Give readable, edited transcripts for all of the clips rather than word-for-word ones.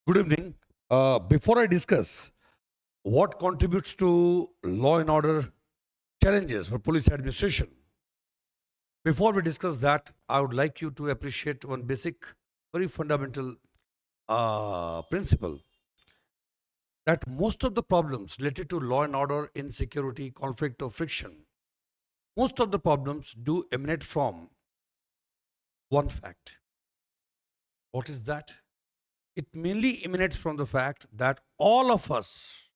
Good evening. Before I discuss what contributes to law and order challenges for police administration, before we discuss that, I would like you to appreciate one basic, very fundamental principle that most of the problems related to law and order, insecurity, conflict, or friction, most of the problems do emanate from one fact. What is that? It mainly emanates from the fact that all of us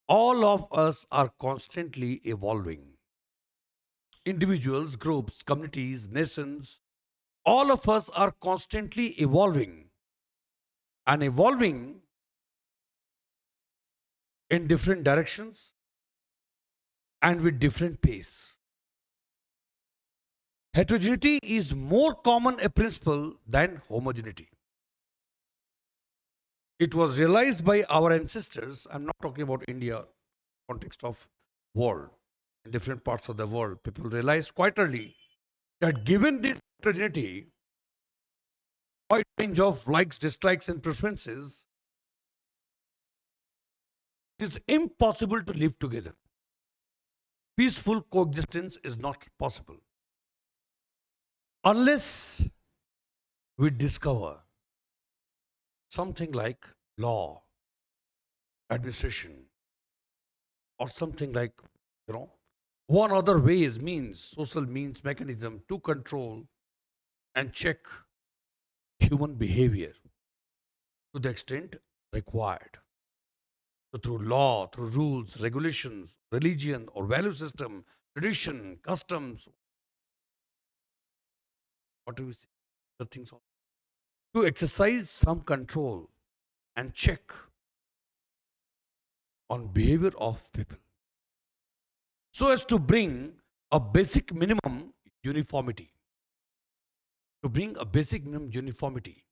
are constantly evolving. Individuals, groups, communities, nations, all of us are constantly evolving and evolving in different directions and with different pace. Heterogeneity is more common a principle than homogeneity. It was realized by our ancestors. I'm not talking about India context of world. In different parts of the world, people realized quite early that given this heterogeneity, wide range of likes, dislikes, and preferences, it is impossible to live together. Peaceful coexistence is not possible unless we discover something like law, administration, or something like, you know, one other ways, means, social means, mechanism to control and check human behavior to the extent required. So, through law, through rules, regulations, religion, or value system, tradition, customs, what do we say? The things to exercise some control and check on behavior of people so as to bring a basic minimum uniformity. To bring a basic minimum uniformity,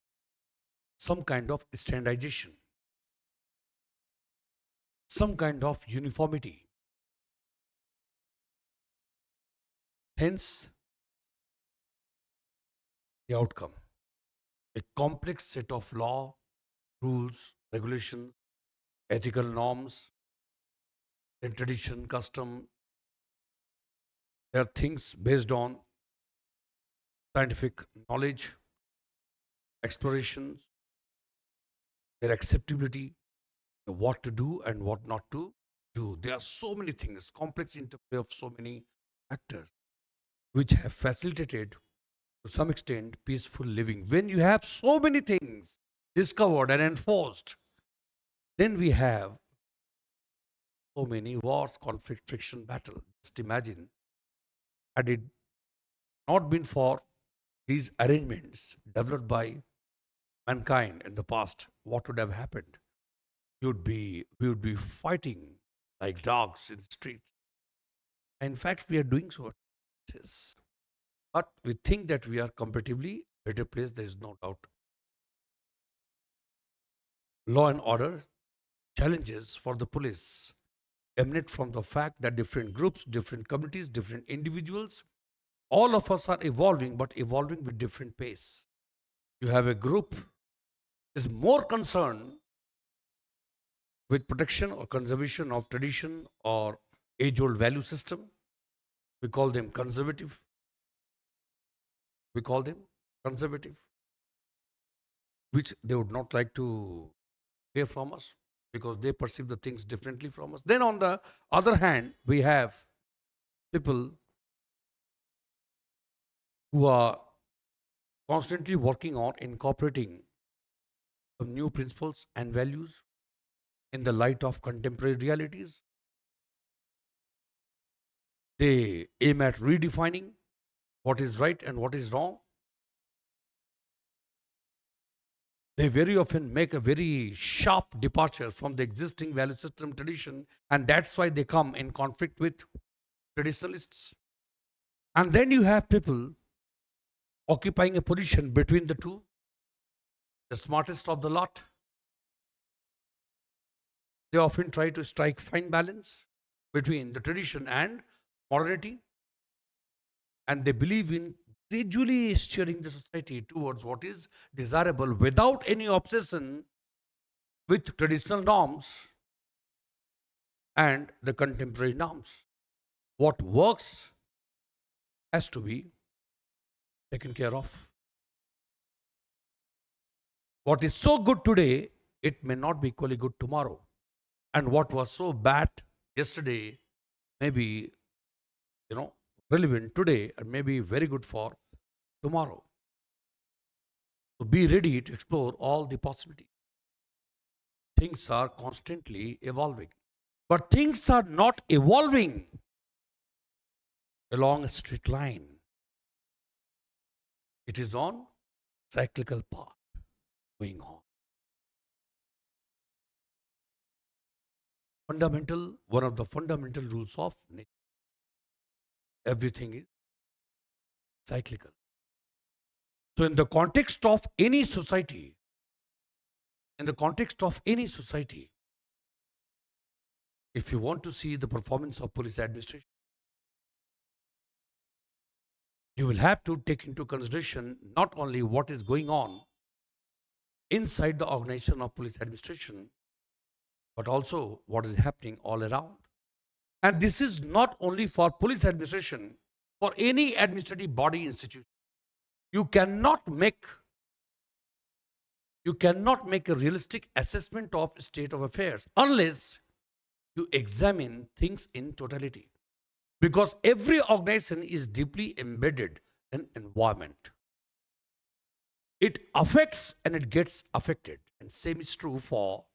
some kind of standardization, some kind of uniformity. Hence, the outcome a complex set of law, rules, regulations, ethical norms, and tradition, custom. They are things based on scientific knowledge, explorations, their acceptability, what to do and what not to do. There are so many things, complex interplay of so many factors, which have facilitated to some extent peaceful living. When you have so many things discovered and enforced, then we have so many wars, conflict, friction, battle. Just imagine, had it not been for these arrangements developed by mankind in the past, what would have happened? We would be fighting like dogs in the streets. In fact, we are doing so. Yes. But we think that we are comparatively better placed. There is no doubt. Law and order challenges for the police emanate from the fact that different groups, different communities, different individuals, all of us are evolving, but evolving with different pace. You have a group is more concerned with protection or conservation of tradition or age-old value system. We call them conservative. We call them conservative, which they would not like to hear from us because they perceive the things differently from us. Then, on the other hand, we have people who are constantly working on incorporating some new principles and values in the light of contemporary realities. They aim at redefining what is right and what is wrong. They very often make a very sharp departure from the existing value system tradition, and that's why they come in conflict with traditionalists. And then you have people occupying a position between the two, the smartest of the lot. They often try to strike fine balance between the tradition and modernity, and they believe in gradually steering the society towards what is desirable without any obsession with traditional norms and the contemporary norms. What works has to be taken care of. What is so good today, it may not be equally good tomorrow. And what was so bad yesterday may be, relevant today and may be very good for tomorrow. So be ready to explore all the possibilities. Things are constantly evolving. But things are not evolving along a straight line. It is on cyclical path going on. One of the fundamental rules of nature. Everything is cyclical. So in the context of any society, if you want to see the performance of police administration, you will have to take into consideration not only what is going on inside the organization of police administration, but also what is happening all around. And this is not only for police administration, for any administrative body institution. You cannot make a realistic assessment of state of affairs unless you examine things in totality. Because every organization is deeply embedded in environment. It affects and it gets affected. And same is true for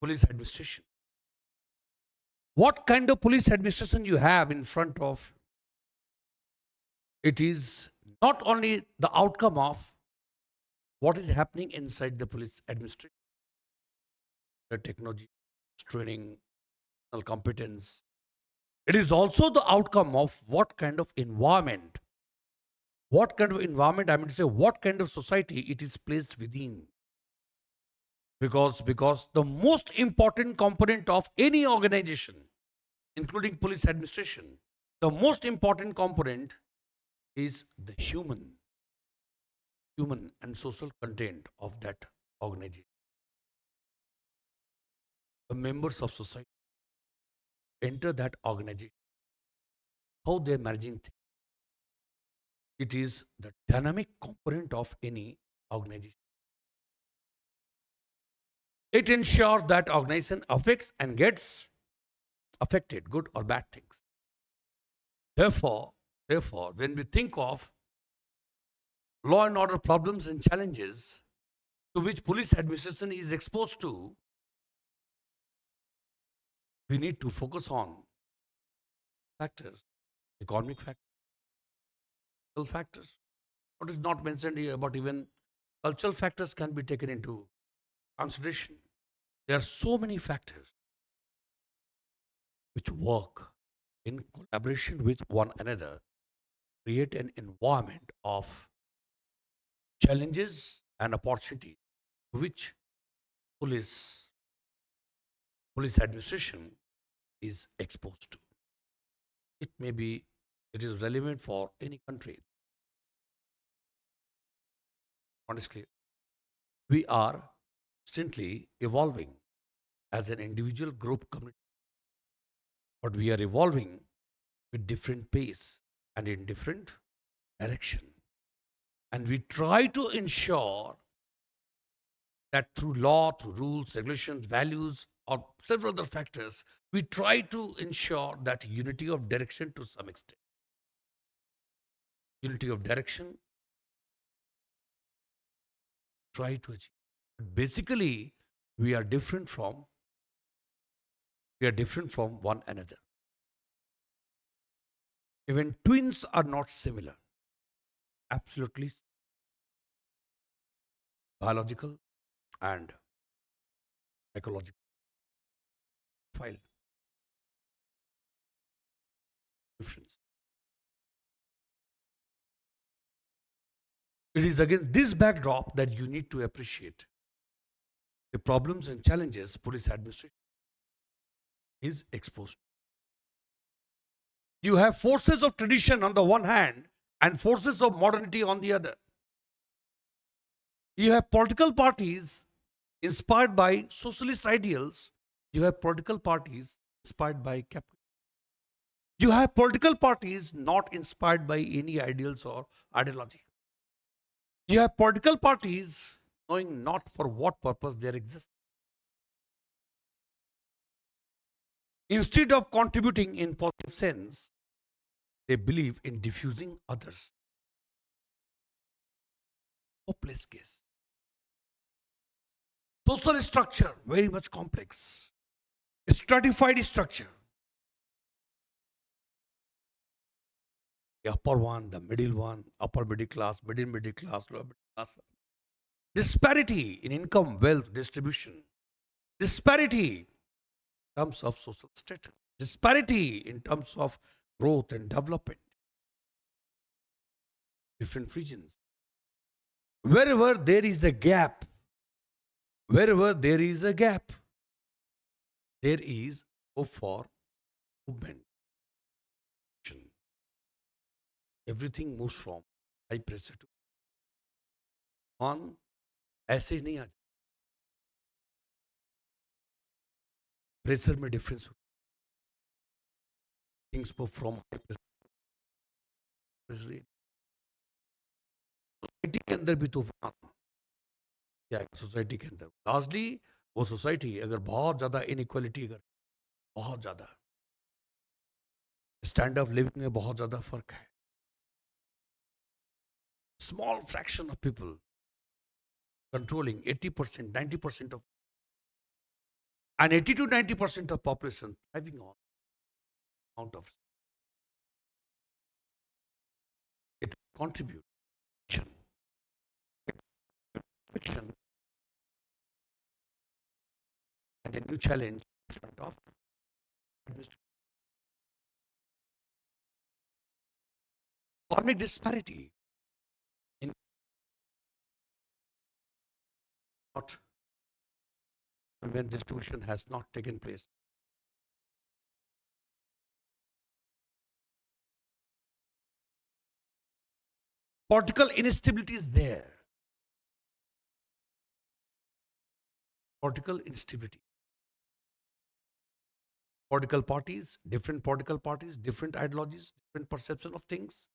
police administration. What kind of police administration you have in front of, it is not only the outcome of what is happening inside the police administration, the technology, training, competence. It is also the outcome of what kind of environment, what kind of society it is placed within. Because the most important component of any organization, including police administration, the most important component is the human and social content of that organization. The members of society enter that organization, how they are managing things. It is the dynamic component of any organization. It ensures that organization affects and gets affected, good or bad things. Therefore, when we think of law and order problems and challenges to which police administration is exposed to, we need to focus on factors, economic factors, social factors. What is not mentioned here, but even cultural factors can be taken into consideration. There are so many factors which work in collaboration with one another, create an environment of challenges and opportunities which police administration is exposed to. It is relevant for any country. Honestly, we are constantly evolving as an individual, group, community, but we are evolving with different pace and in different direction. And we try to ensure that through law, through rules, regulations, values, or several other factors, we try to ensure that unity of direction to some extent. Unity of direction, try to achieve. But basically, we are different from one another. Even twins are not similar. Absolutely biological and psychological file difference. It is against this backdrop that you need to appreciate the problems and challenges police administration is exposed to. You have forces of tradition on the one hand and forces of modernity on the other. You have political parties inspired by socialist ideals. You have political parties inspired by capitalism. You have political parties not inspired by any ideals or ideology. You have political parties knowing not for what purpose they exist. Instead of contributing in positive sense, they believe in diffusing others. Hopeless case. Social structure, very much complex. Stratified structure. The upper one, the middle one, upper middle class, lower middle class. Disparity in income, wealth distribution. Disparity in terms of social status. Disparity in terms of growth and development. Different regions. Wherever there is a gap, wherever there is a gap, there is hope for movement. Everything moves from high pressure to on ऐसे ही नहीं आ जाता pressure में difference होता things move from high pressure society के अंदर भी तूफान क्या है सोसाइटी के अंदर लार्जली वो सोसाइटी अगर बहुत ज़्यादा इनइक्वालिटी अगर बहुत ज़्यादा स्टैंड ऑफ लिविंग में बहुत ज़्यादा फर्क है small fraction of people controlling 80%, 90% of and 80 to 90% of population thriving on amount of it contribute fiction and a new challenge in front of economic disparity in not when distribution has not taken place. Political instability is there. Political instability. Political parties, different ideologies, different perception of things.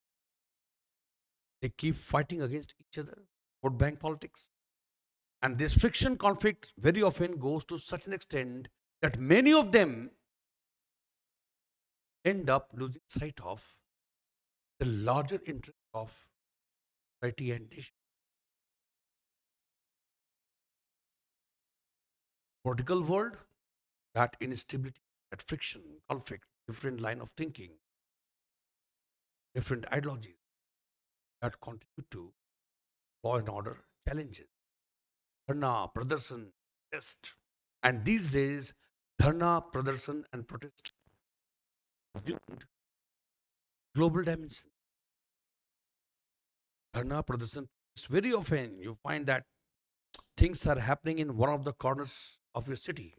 They keep fighting against each other. Vote bank politics. And this friction conflict very often goes to such an extent that many of them end up losing sight of the larger interest of society and nation. Political world, that instability, that friction, conflict, different line of thinking, different ideologies that contribute to law and order challenges. Dharna, Pradarsan, protest. And these days, Dharna, Pradarsan, and protest assumed global dimension. Dharna, Pradarsan, very often you find that things are happening in one of the corners of your city.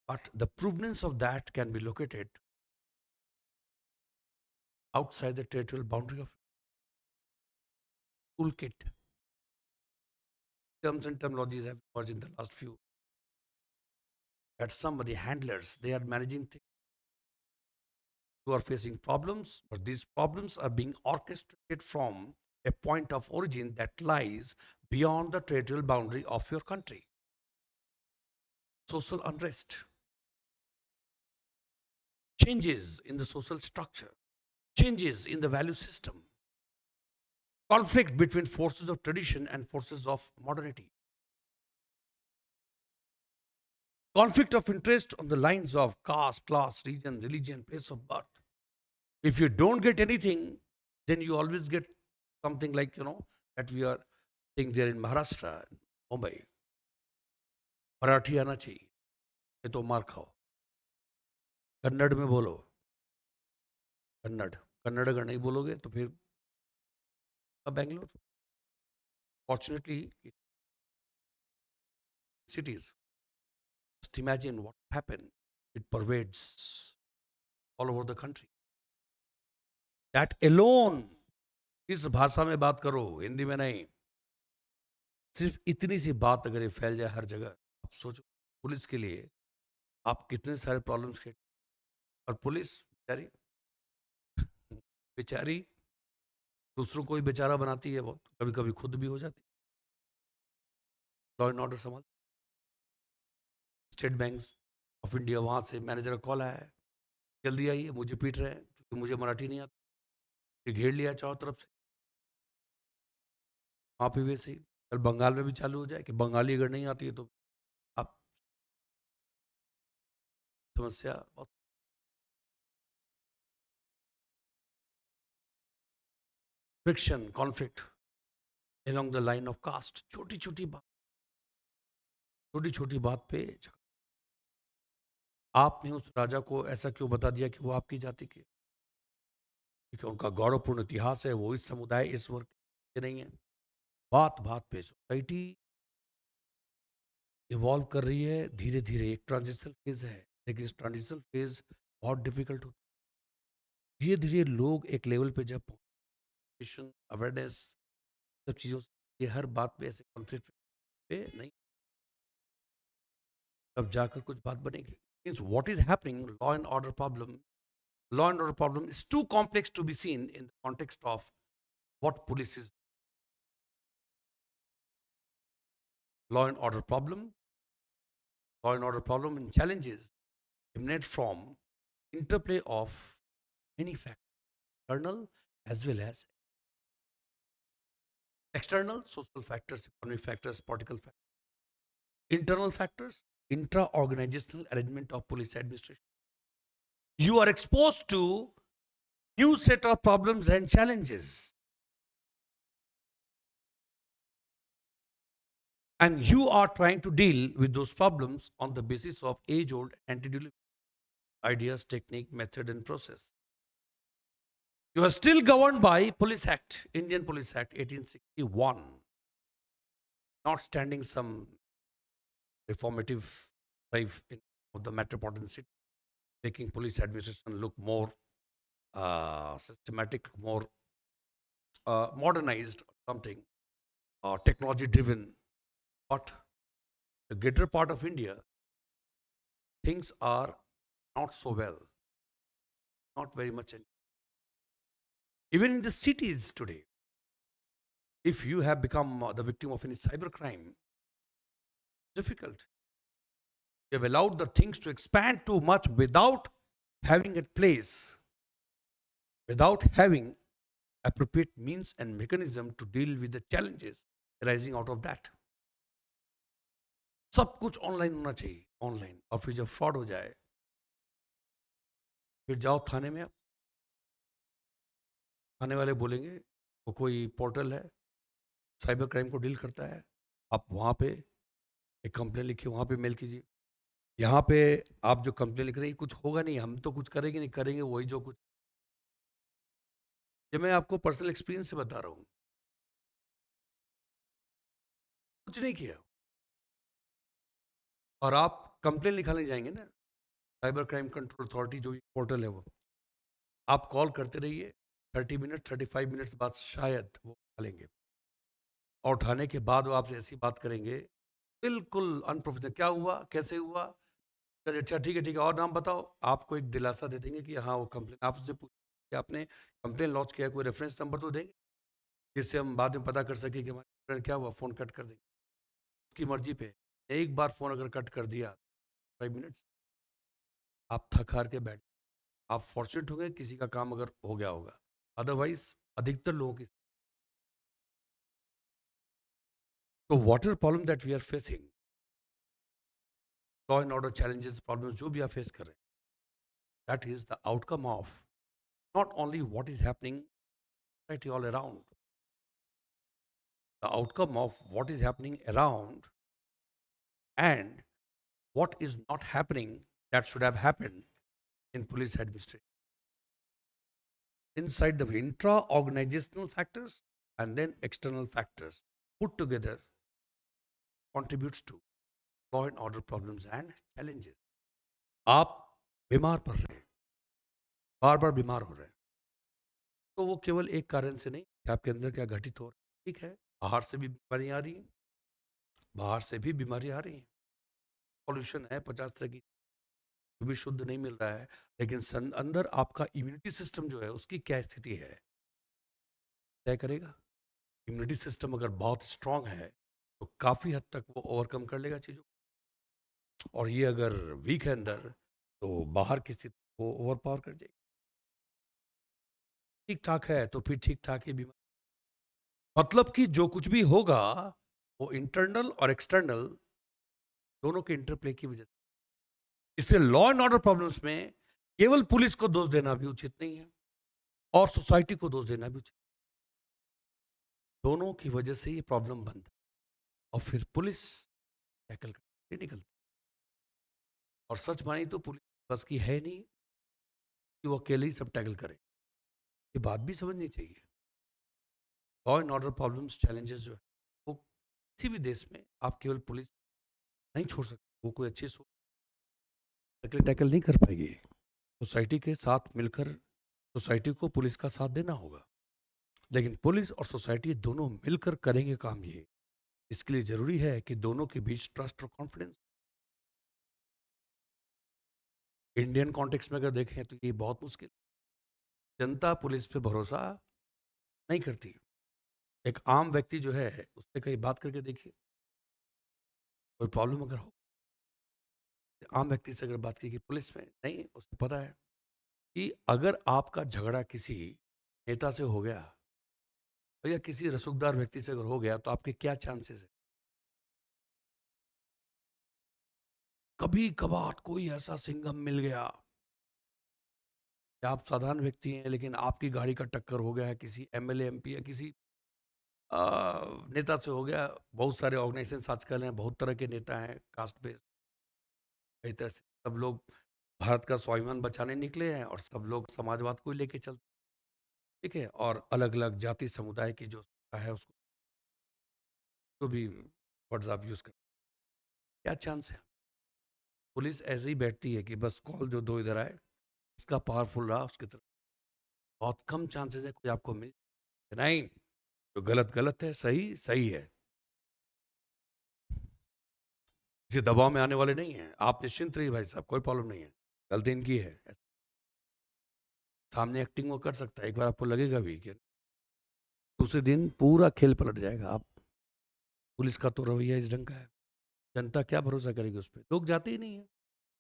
But the provenance of that can be located outside the territorial boundary of toolkit. Terms and terminologies have emerged in the last few. That somebody, handlers, they are managing things who are facing problems, but these problems are being orchestrated from a point of origin that lies beyond the territorial boundary of your country. Social unrest, changes in the social structure, changes in the value system, conflict between forces of tradition and forces of modernity, conflict of interest on the lines of caste, class, region, religion, place of birth. If you don't get anything, then you always get something like, that we are seeing there in Maharashtra, Mumbai. Marathi आना चाहिए ये तो मार खाओ कन्नड़ में बोलो कन्नड़ अगर नहीं बोलोगे तो फिर Bangalore fortunately cities just imagine what happened it pervades all over the country that alone इस भाषा में बात करो हिंदी में नहीं सिर्फ इतनी सी बात अगर ये फैल जाए हर जगह, आप सोचो पुलिस के लिए आप कितने सारे प्रॉब्लम्स क्रिएट। और पुलिस बेचारी बेचारी दूसरों को ही बेचारा बनाती है, बहुत कभी कभी खुद भी हो जाती। लॉ एंड ऑर्डर संभाल, स्टेट बैंक ऑफ इंडिया, वहाँ से मैनेजर का कॉल आया है, जल्दी आइए मुझे पीट रहे हैं क्योंकि मुझे मराठी नहीं आती, ये घेर लिया चारों तरफ से। वहाँ पे वैसे ही कल बंगाल में भी चालू हो जाए कि बंगाली अगर नहीं आती है तो आप, समस्या बहुत। Friction, conflict along the line of caste, छोटी छोटी बात पे झगड़ा। आपने उस राजा को ऐसा क्यों बता दिया कि वो आपकी जाति के, क्योंकि उनका गौरवपूर्ण इतिहास है, वो इस समुदाय इस वर्ग के नहीं है। बात बात पे सोसाइटी इवॉल्व कर रही है धीरे धीरे, एक ट्रांजिशनल फेज है, लेकिन इस ट्रांजिशनल फेज बहुत डिफिकल्ट होता है। धीरे धीरे लोग एक लेवल पे जब अवेयरनेस सब चीज़ों से, ये हर बात पे ऐसे कॉन्फ्लिक्ट पे नहीं, तब जाकर कुछ बात बनेगी। Means what is happening, law and order problem is too complex to be seen in the context of what police is. Law and order problem, law and order problem and challenges emanate from interplay of many factors, internal as well as external, social factors, economic factors, political factors. Internal factors, intra-organizational arrangement of police administration. You are exposed to new set of problems and challenges, and you are trying to deal with those problems on the basis of age-old anti-delivery ideas, technique, method, and process. You are still governed by Police Act, Indian Police Act 1861, not standing some reformative drive in of the metropolitan city, making police administration look more systematic, more modernized, or something, technology driven. But the greater part of India, things are not so well, not very much. Even in the cities today, if you have become the victim of any cyber crime, difficult. We have allowed the things to expand too much without having a place, without having appropriate means and mechanism to deal with the challenges arising out of that. सब कुछ online होना चाहिए, online. और फिर जब fraud हो जाए, फिर जाओ थाने में, आप थाने वाले बोलेंगे वो कोई पोर्टल है, साइबर क्राइम को डील करता है, आप वहाँ पे एक कंप्लेन लिखिए, वहाँ पे मेल कीजिए। यहाँ पे आप जो कंप्लेन लिख रहे हैं कुछ होगा नहीं, हम तो कुछ करेंगे नहीं, करेंगे वही जो कुछ। ये मैं आपको पर्सनल एक्सपीरियंस से बता रहा हूँ, कुछ नहीं किया। और आप कंप्लेन लिखाने जाएंगे ना, साइबर क्राइम कंट्रोल अथॉरिटी जो पोर्टल है, वो आप कॉल करते रहिए, 30 मिनट 35 मिनट बाद शायद वो उठा लेंगे, और उठाने के बाद वो आपसे ऐसी बात करेंगे बिल्कुल अनप्रोफेशनल, क्या हुआ, कैसे हुआ, अच्छा ठीक है और नाम बताओ। आपको एक दिलासा दे देंगे कि हाँ वो कंप्लेन, आपसे पूछ कि आपने कंप्लेन लॉन्च किया, कोई रेफरेंस नंबर तो देंगे जिससे हम बाद में पता कर सके कि हमारे क्या हुआ, फ़ोन कट कर देंगे। उसकी मर्जी पे, एक बार फ़ोन अगर कट कर दिया 5 मिनट्स, आप थक हार के बैठ, आप फॉर्चुनेट होंगे किसी का काम अगर हो गया होगा, अदरवाइज अधिकतर लोगों की। तो water problem that we are facing, law and order challenges, problems जो भी आप फेस कर रहे हैं, that is the outcome of not only what is happening right all around, the outcome of what is happening around and what is not happening that should have happened in police administration. Inside the intra-organizational factors and then external factors put together contributes to law and order problems and challenges. आप बीमार पड़ रहे हैं, बार बार बीमार हो रहे हैं, तो वो केवल एक कारण से नहीं कि आपके अंदर क्या घटित हो रहा है। ठीक है, आहार से भी बीमारी आ रही है, बाहर से भी बीमारी आ रही है, पॉल्यूशन है, 50 तरह की वो भी शुद्ध नहीं मिल रहा है। लेकिन अंदर आपका इम्यूनिटी सिस्टम जो है उसकी क्या स्थिति है तय करेगा। इम्यूनिटी सिस्टम अगर बहुत स्ट्रांग है तो काफ़ी हद तक वो ओवरकम कर लेगा चीज़ों को, और ये अगर वीक है अंदर तो बाहर की स्थिति को ओवर पावर कर जाएगी। ठीक ठाक है तो फिर ठीक ठाक ही बीमारी, मतलब कि जो कुछ भी होगा वो इंटरनल और एक्सटर्नल दोनों के इंटरप्ले की वजह से। इससे लॉ एंड ऑर्डर प्रॉब्लम्स में केवल पुलिस को दोष देना भी उचित नहीं है और सोसाइटी को दोष देना भी उचित, दोनों की वजह से ये प्रॉब्लम बनता है और फिर पुलिस टैकल करके निकलती। और सच मानी तो पुलिस बस की है नहीं कि वो अकेले ही सब टैकल करे, ये बात भी समझनी चाहिए। Law and order problems challenges जो है वो किसी भी देश में आप केवल पुलिस नहीं छोड़ सकते, वो कोई अच्छी सोच अकेले टैकल नहीं कर पाएगी। सोसाइटी के साथ मिलकर सोसाइटी को पुलिस का साथ देना होगा, लेकिन पुलिस और सोसाइटी दोनों मिलकर करेंगे काम ये, इसके लिए जरूरी है कि दोनों के बीच ट्रस्ट और कॉन्फिडेंस। इंडियन कॉन्टेक्स्ट में अगर देखें तो ये बहुत मुश्किल, जनता पुलिस पे भरोसा नहीं करती। एक आम व्यक्ति जो है उससे कहीं बात करके देखिए, कोई प्रॉब्लम अगर हो, आम व्यक्ति से अगर बात की कि पुलिस में नहीं, उसको पता है कि अगर आपका झगड़ा किसी नेता से हो गया या किसी रसूखदार व्यक्ति से अगर हो गया तो आपके क्या चांसेस है। कभी कभार कोई ऐसा सिंघम मिल गया कि आप साधारण व्यक्ति हैं लेकिन आपकी गाड़ी का टक्कर हो गया है किसी एमएलए एमपी या किसी नेता से हो गया। बहुत सारे ऑर्गेनाइजेशन आजकल हैं, बहुत तरह के नेता हैं, कास्ट पे कई तरह से सब लोग भारत का स्वाभिमान बचाने निकले हैं और सब लोग समाजवाद को ही लेके चलते, ठीक है। और अलग अलग जाति समुदाय की जो है उसको तो भी वर्ड्स आप यूज कर, क्या चांस है। पुलिस ऐसे ही बैठती है कि बस कॉल जो दो इधर आए, इसका पावरफुल रहा उसकी तरफ, बहुत कम चांसेस है कोई आपको मिल, नहीं। जो गलत गलत है, सही सही है, किसी दबाव में आने वाले नहीं है। आप निश्चिंत रहिए भाई साहब, कोई प्रॉब्लम नहीं है, गलती इनकी है। सामने एक्टिंग वो कर सकता है, एक बार आपको लगेगा भी कि दूसरे दिन पूरा खेल पलट जाएगा। आप पुलिस का तो रवैया इस ढंग का है, जनता क्या भरोसा करेगी उस पर, लोग जाते ही नहीं है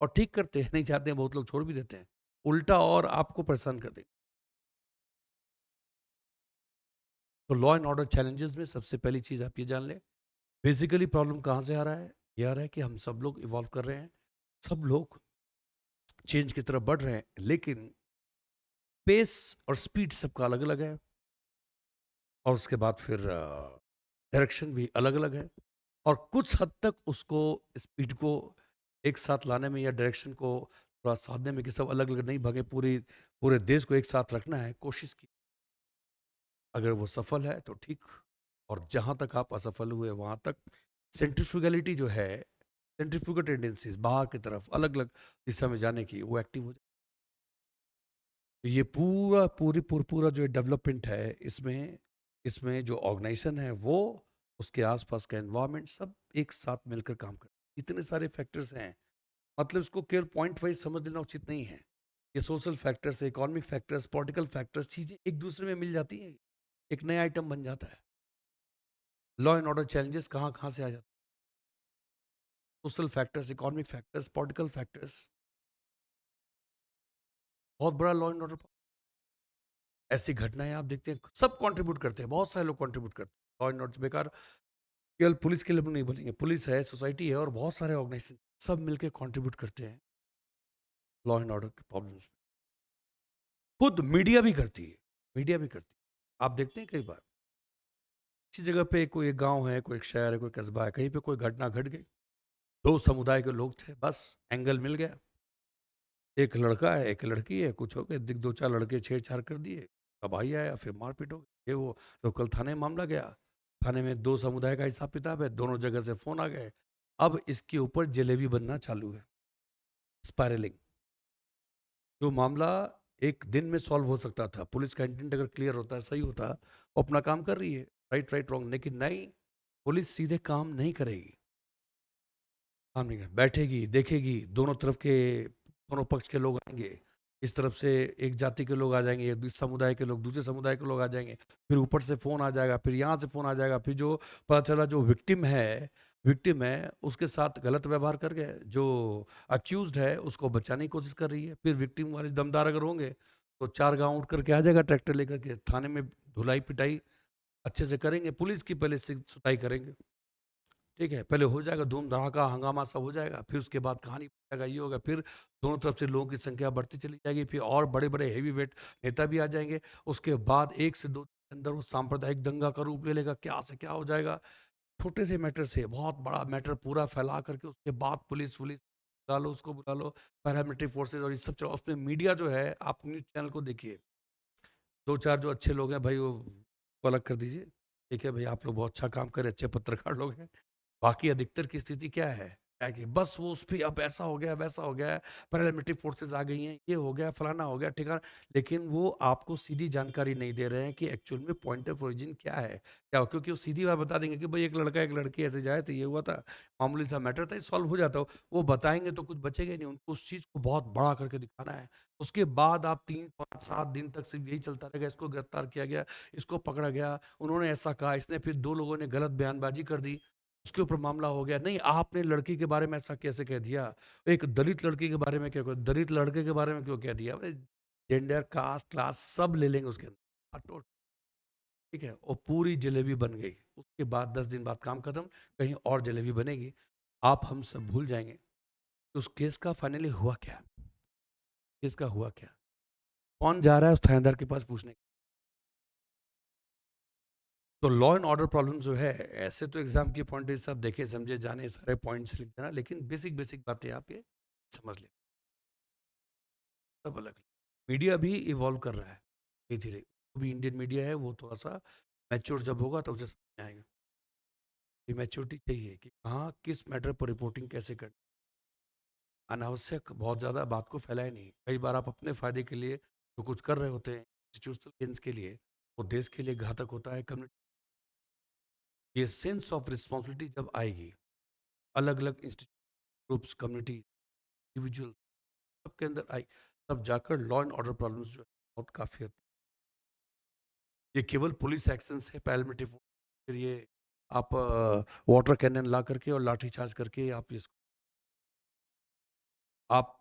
और ठीक करते हैं, नहीं जाते हैं बहुत लोग छोड़ भी देते हैं, उल्टा और आपको परेशान कर देंगे। तो लॉ एंड ऑर्डर चैलेंजेस में सबसे पहली चीज आप ये जान लें, बेसिकली प्रॉब्लम कहाँ से आ रहा है। ये आ रहा है कि हम सब लोग इवॉल्व कर रहे हैं, सब लोग चेंज की तरफ बढ़ रहे हैं, लेकिन पेस और स्पीड सबका अलग अलग है और उसके बाद फिर डायरेक्शन भी अलग अलग है। और कुछ हद तक उसको स्पीड को एक साथ लाने में या डायरेक्शन को थोड़ा साधने में कि सब अलग अलग नहीं भागे, पूरी पूरे देश को एक साथ रखना है, कोशिश की। अगर वो सफल है तो ठीक, और जहाँ तक आप असफल हुए वहाँ तक सेंट्रीफ्यूगलिटी जो है, सेंट्रीफ्यूगल टेंडेंसीज बाहर की तरफ अलग अलग दिशा में जाने की, वो एक्टिव हो जाए। तो ये पूरा जो डेवलपमेंट है, इसमें इसमें जो ऑर्गेनाइजेशन है वो, उसके आसपास का एनवायरनमेंट, सब एक साथ मिलकर काम कर, इतने सारे फैक्टर्स हैं। मतलब इसको केवल पॉइंट वाइज समझ लेना उचित नहीं है। ये social factors, economic factors, political factors, चीज़ें एक दूसरे में मिल जाती हैं, एक नया आइटम बन जाता है। लॉ एंड ऑर्डर चैलेंजेस कहाँ कहाँ से आ जाते हैं, social factors, economic factors, political factors, बहुत बड़ा लॉ एंड ऑर्डर। ऐसी घटनाएं आप देखते हैं सब कंट्रीब्यूट करते हैं, बहुत सारे लोग कंट्रीब्यूट करते हैं। लॉ एंड ऑर्डर बेकार केवल पुलिस के लिए नहीं बोलेंगे, पुलिस है, सोसाइटी है और बहुत सारे ऑर्गेनाइजेशन सब मिलकर कंट्रीब्यूट करते हैं लॉ एंड ऑर्डर के प्रॉब्लम्स में। खुद मीडिया भी करती है, मीडिया भी करती है। आप देखते हैं कई बार किसी जगह पे कोई एक गांव है, कोई एक शहर है, कोई कस्बा है, कहीं पे कोई घटना घट गई, दो समुदाय के लोग थे, बस एंगल मिल गया, एक लड़का है एक लड़की है, कुछ हो गया, दिख दो चार लड़के छेड़छाड़ कर दिए, अब भाई आया, फिर मारपीट हो गई, ये वो। लोकल थाने में मामला गया, थाने में दो समुदाय का हिसाब किताब है, दोनों जगह से फोन आ गए, अब इसके ऊपर जलेबी बनना चालू है, स्पायरलिंग। जो मामला एक दिन में सॉल्व हो सकता था, पुलिस का इंटेंट अगर क्लियर होता है, सही होता, वो अपना काम कर रही है, राइट राइट रॉन्ग, लेकिन नहीं, पुलिस सीधे काम नहीं करेगी। सामने क्या बैठेगी, देखेगी, दोनों तरफ के, दोनों पक्ष के लोग आएंगे, इस तरफ से एक जाति के लोग आ जाएंगे, एक दूसरे समुदाय के लोग, दूसरे समुदाय के लोग आ जाएंगे, फिर ऊपर से फोन आ जाएगा, फिर यहाँ से फोन आ जाएगा, फिर जो पता चला जो विक्टिम है उसके साथ गलत व्यवहार कर गए, जो अक्यूज्ड है उसको बचाने की कोशिश कर रही है, फिर विक्टिम वाले दमदार अगर होंगे तो 4 गांव उठ करके आ जाएगा ट्रैक्टर लेकर के थाने में, धुलाई पिटाई अच्छे से करेंगे, पुलिस की पहले से सुताई करेंगे, ठीक है, पहले हो जाएगा धूम धड़ाका हंगामा सब हो जाएगा, फिर उसके बाद कहानी जाएगा, ये होगा, फिर दोनों तरफ से लोगों की संख्या बढ़ती चली जाएगी, फिर और बड़े बड़े हैवी वेट नेता भी आ जाएंगे, उसके बाद 1 से 2 दिन के अंदर वो सांप्रदायिक दंगा का रूप ले लेगा, क्या से क्या हो जाएगा, छोटे से मैटर से बहुत बड़ा मैटर पूरा फैला करके उसके बाद पुलिस वुलिस बुला लो, उसको बुला लो, पैरामिलिट्री फोर्सेज और ये सब चलो, उसमें मीडिया जो है, आप न्यूज चैनल को देखिए, 2 4 जो अच्छे लोग हैं भाई वो अलग कर दीजिए, ठीक है भाई, आप लोग बहुत अच्छा काम कर रहे अच्छे पत्रकार लोग हैं, बाकी अधिकतर की स्थिति क्या है कि बस वो उस पर अब ऐसा हो गया वैसा हो गया, पैरामिलिट्री फोर्सेज आ गई हैं, ये हो गया फलाना हो गया ठिकाना, लेकिन वो आपको सीधी जानकारी नहीं दे रहे हैं कि एक्चुअल में पॉइंट ऑफ ओरिजिन क्या है, क्या हो, क्योंकि वो सीधी बात बता देंगे कि भाई एक लड़का एक लड़की ऐसे जाए तो ये हुआ था, मामूली सा मैटर था, सॉल्व हो जाता हो, वो बताएंगे तो कुछ बचेगा ही नहीं, उनको उस चीज़ को बहुत बड़ा करके दिखाना है, उसके बाद आप 3 5 7 दिन तक सिर्फ यही चलता रहेगा, इसको गिरफ्तार किया गया, इसको पकड़ा गया, उन्होंने ऐसा कहा, इसने फिर 2 लोगों ने गलत बयानबाजी कर दी, उसके ऊपर मामला हो गया, नहीं आपने लड़की के बारे में ऐसा कैसे कह दिया, एक दलित लड़की के बारे में क्या, दलित लड़के के बारे में क्यों कह दिया, जेंडर कास्ट क्लास सब ले लेंगे उसके अंदर, ठीक है, और पूरी जलेबी बन गई, उसके बाद 10 दिन बाद काम खत्म, कहीं और जलेबी बनेगी, आप हम सब भूल जाएंगे कि उस केस का फाइनली हुआ क्या, केस का हुआ क्या, कौन जा रहा है उस थानेदार के पास पूछने, तो लॉ एंड ऑर्डर प्रॉब्लम जो है, ऐसे तो एग्जाम की पॉइंट सब देखे समझे जाने सारे पॉइंट्स लिख देना, लेकिन बेसिक बेसिक बातें आप ये समझ लें, सब अलग अलग, मीडिया भी इवॉल्व कर रहा है धीरे धीरे, वो भी इंडियन मीडिया है, वो थोड़ा सा मैच्योर जब होगा तो उसे समझ में आएगा, ये मैच्योरिटी चाहिए कि कहाँ किस मैटर पर रिपोर्टिंग कैसे करनी, अनावश्यक बहुत ज़्यादा बात को फैलाए नहीं, कई बार आप अपने फायदे के लिए तो कुछ कर रहे होते हैं इंस्टीट्यूशनल गेन्स के लिए, वो देश के लिए घातक होता है, कम्युनिटी, ये सेंस ऑफ रिस्पॉन्सिबिलिटी जब आएगी, अलग अलग इंस्टीट्यूट ग्रुप्स कम्युनिटी इंडिविजुअल सबके अंदर आई, तब जाकर लॉ एंड ऑर्डर प्रॉब्लम्स जो है बहुत काफ़ी हद, ये केवल पुलिस एक्शन से पैरामिलिट्री फोर्स, फिर ये आप वाटर कैनन ला करके और लाठी चार्ज करके आप इसको, आप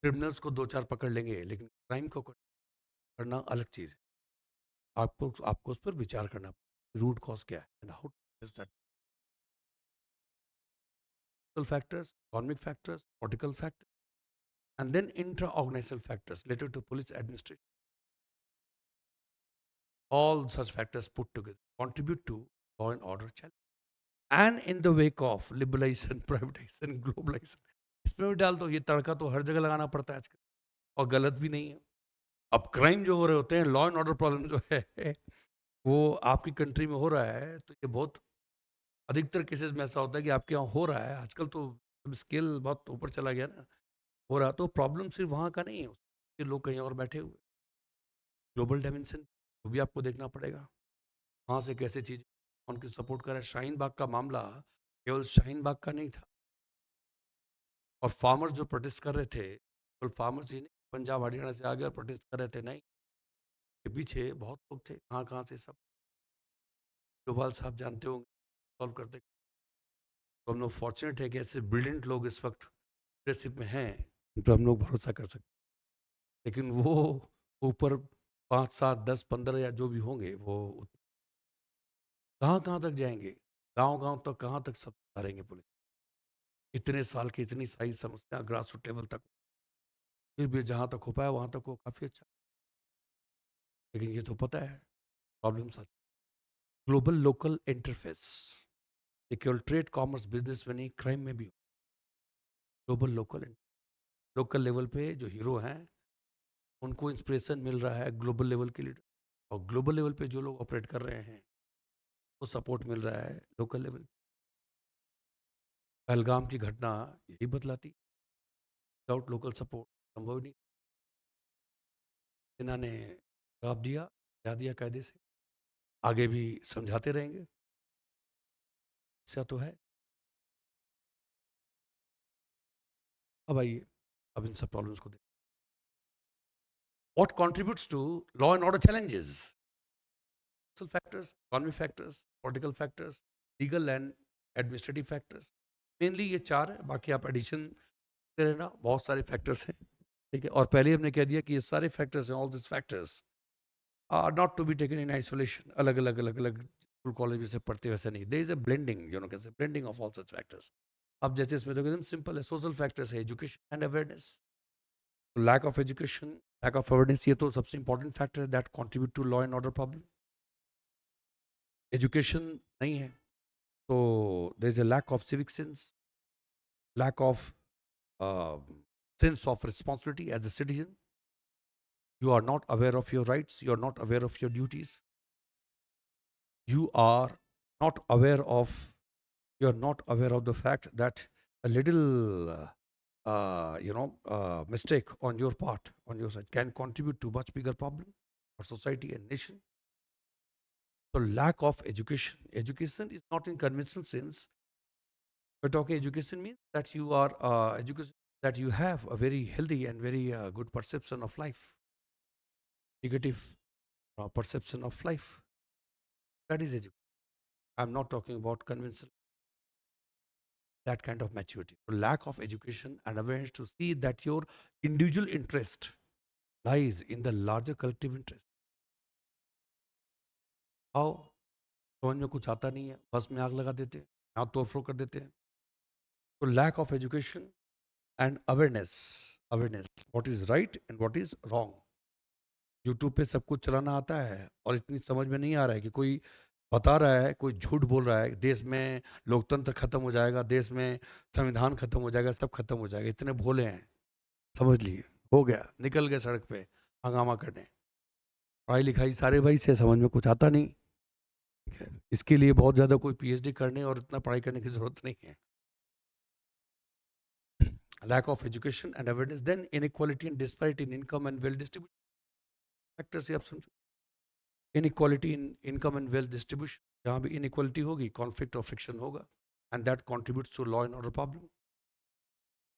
क्रिमिनल्स को 2 4 पकड़ लेंगे, लेकिन क्राइम को करना अलग चीज़ है, आपको आपको उस पर विचार करना, रूट कॉज क्या है and how that factors, economic factors, political factors, and then intra organisational factors related to police administration, all such factors put together contribute to law and order challenge. And in the wake of liberalization, privatization, globalization, इसमें भी डाल दो, ये तड़का तो हर जगह लगाना पड़ता है आजकल, और गलत भी नहीं है, अब क्राइम जो हो रहे होते हैं, लॉ एंड ऑर्डर प्रॉब्लम जो है वो आपकी कंट्री में हो रहा है, तो ये बहुत अधिकतर केसेस में ऐसा होता है कि आपके यहाँ हो रहा है आजकल, तो स्केल बहुत ऊपर चला गया ना, हो रहा, तो प्रॉब्लम सिर्फ वहाँ का नहीं है, उसके लोग कहीं और बैठे हुए, ग्लोबल डायमेंशन वो भी आपको देखना पड़ेगा, वहाँ से कैसे चीज़ उनकी सपोर्ट कर रहा है, शाहीन बाग का मामला केवल शाहीन बाग का नहीं था, और फार्मर्स जो प्रोटेस्ट कर रहे थे, केवल फार्मर्स ही नहीं, पंजाब हरियाणा से आगे और प्रोटेस्ट कर रहे थे, नहीं, के पीछे बहुत लोग थे, कहाँ कहाँ से सब, डोभाल साहब जानते होंगे, सॉल्व करते, तो हम लोग फॉर्चुनेट है कि ऐसे ब्रिलियंट लोग इस वक्त लीडरशिप में हैं, इन पर हम लोग भरोसा कर सकते, लेकिन वो ऊपर 5 7 10 15 या जो भी होंगे, वो कहाँ कहाँ तक जाएंगे, गांव गांव तक, कहाँ तक सब करेंगे पुलिस, इतने साल की इतनी सारी समस्या ग्रास रूट लेवल तक, फिर भी जहाँ तक हो पाया वहाँ तक वो काफ़ी अच्छा, लेकिन ये तो पता है problem such, global local interface, ये केवल ट्रेड कॉमर्स बिजनेस में नहीं, क्राइम में भी, ग्लोबल लोकल, लोकल लेवल पे जो हीरो हैं उनको इंस्पिरेशन मिल रहा है ग्लोबल लेवल के लीडर, और ग्लोबल लेवल पे जो लोग ऑपरेट कर रहे हैं वो सपोर्ट मिल रहा है लोकल लेवल, पहलगाम की घटना यही बतलाती, विदाउट लोकल सपोर्ट संभव नहीं, सेना ने जवाब दिया, दिया कायदे से, आगे भी समझाते रहेंगे, ऐसा तो है। अब आइए, अब इन सब प्रॉब्लम्स को देखिए. What contributes to law and order challenges? Social factors, economic factors, political factors, legal and administrative factors. Mainly ये चार है, बाकी आप एडिशन करते रहना, बहुत सारे फैक्टर्स हैं. ठीक है, और पहले हमने कह दिया कि ये सारे फैक्टर्स हैं, all this factors are not to be taken in isolation. अलग अलग अलग अलग स्कूल कॉलेज में से पढ़ते वैसे नहीं. There is a blending, you know, कैसे blending of all such factors. अब जैसे इसमें तो एकदम सिंपल है. सोशल फैक्टर्स है, education and awareness. Lack of education, lack of awareness, ये तो सबसे इंपॉर्टेंट फैक्टर है that contribute to law and order problem. Education नहीं है तो there is a lack of civic sense, lack of sense of responsibility as a citizen. You are not aware of your rights, you are not aware of your duties, you are not aware of you are not aware of the fact that a little mistake on your part, on your side, can contribute to much bigger problem for society and nation. So lack of education is not in conventional sense. But okay, education means that you are education, that you have a very healthy and very good perception of life, negative perception of life. That is education. I'm not talking about conventional, that kind of maturity. So lack of education and awareness to see that your individual interest lies in the larger collective interest. How? समझ में कुछ आता नहीं है, बस में आग लगा देते हैं, यहाँ तोड़ फोड़ कर देते हैं. तो lack of education and awareness what is right and what is wrong. YouTube पे सब कुछ चलाना आता है और इतनी समझ में नहीं आ रहा है कि कोई बता रहा है, कोई झूठ बोल रहा है, देश में लोकतंत्र खत्म हो जाएगा, देश में संविधान खत्म हो जाएगा, सब खत्म हो जाएगा. इतने भोले हैं, समझ लिए, हो गया, निकल गए सड़क पे हंगामा करने. पढ़ाई लिखाई सारे भाई से, समझ में कुछ आता नहीं. ठीक है, इसके लिए बहुत ज़्यादा कोई पीएचडी करने और इतना पढ़ाई करने की ज़रूरत नहीं है. Lack of education and awareness, then inequality and disparity in income and wealth distribution. Factor से आप समझो, inequality in income and wealth distribution, जहाँ भी इनइक्वालिटी होगी कॉन्फ्लिक्ट और फ्रिक्शन होगा, and that contributes to law and order problem.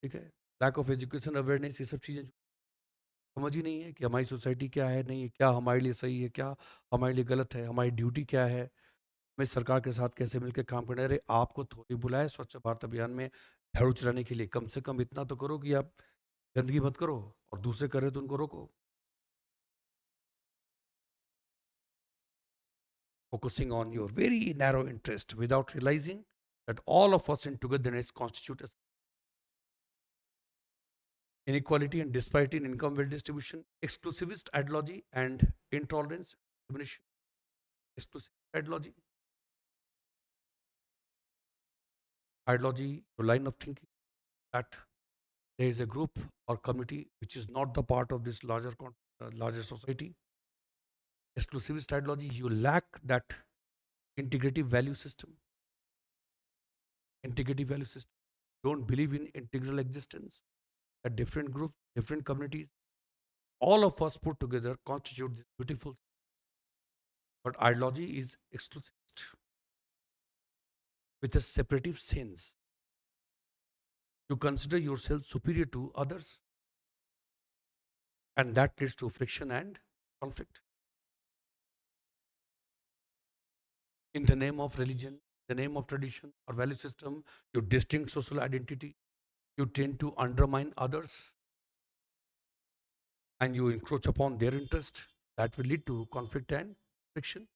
ठीक है, लैक ऑफ एजुकेशन अवेयरनेस, ये सब चीज़ें समझ ही नहीं है कि हमारी सोसाइटी क्या है, नहीं है क्या, हमारे लिए सही है क्या, हमारे लिए गलत है, हमारी ड्यूटी क्या है, हमें सरकार के साथ कैसे मिलकर काम करना है. अरे आपको थोड़ी बुलाए स्वच्छ भारत अभियान में झाड़ू चलाने के लिए, कम से कम इतना तो करो कि आप गंदगी मत करो, और दूसरे करे तो उनको रोको. Focusing on your very narrow interest without realizing that all of us in togetherness constitute a inequality and disparity in income wealth distribution, exclusivist ideology and intolerance, discrimination, exclusivist ideology, your line of thinking that there is a group or community which is not the part of this larger society. Exclusivist ideology, you lack that integrative value system. Integrative value system. Don't believe in integral existence. That different groups, different communities, all of us put together constitute this beautiful. But ideology is exclusivist with a separative sense. You consider yourself superior to others, and that leads to friction and conflict. In the name of religion, the name of tradition or value system, your distinct social identity, you tend to undermine others and you encroach upon their interest. That will lead to conflict and friction.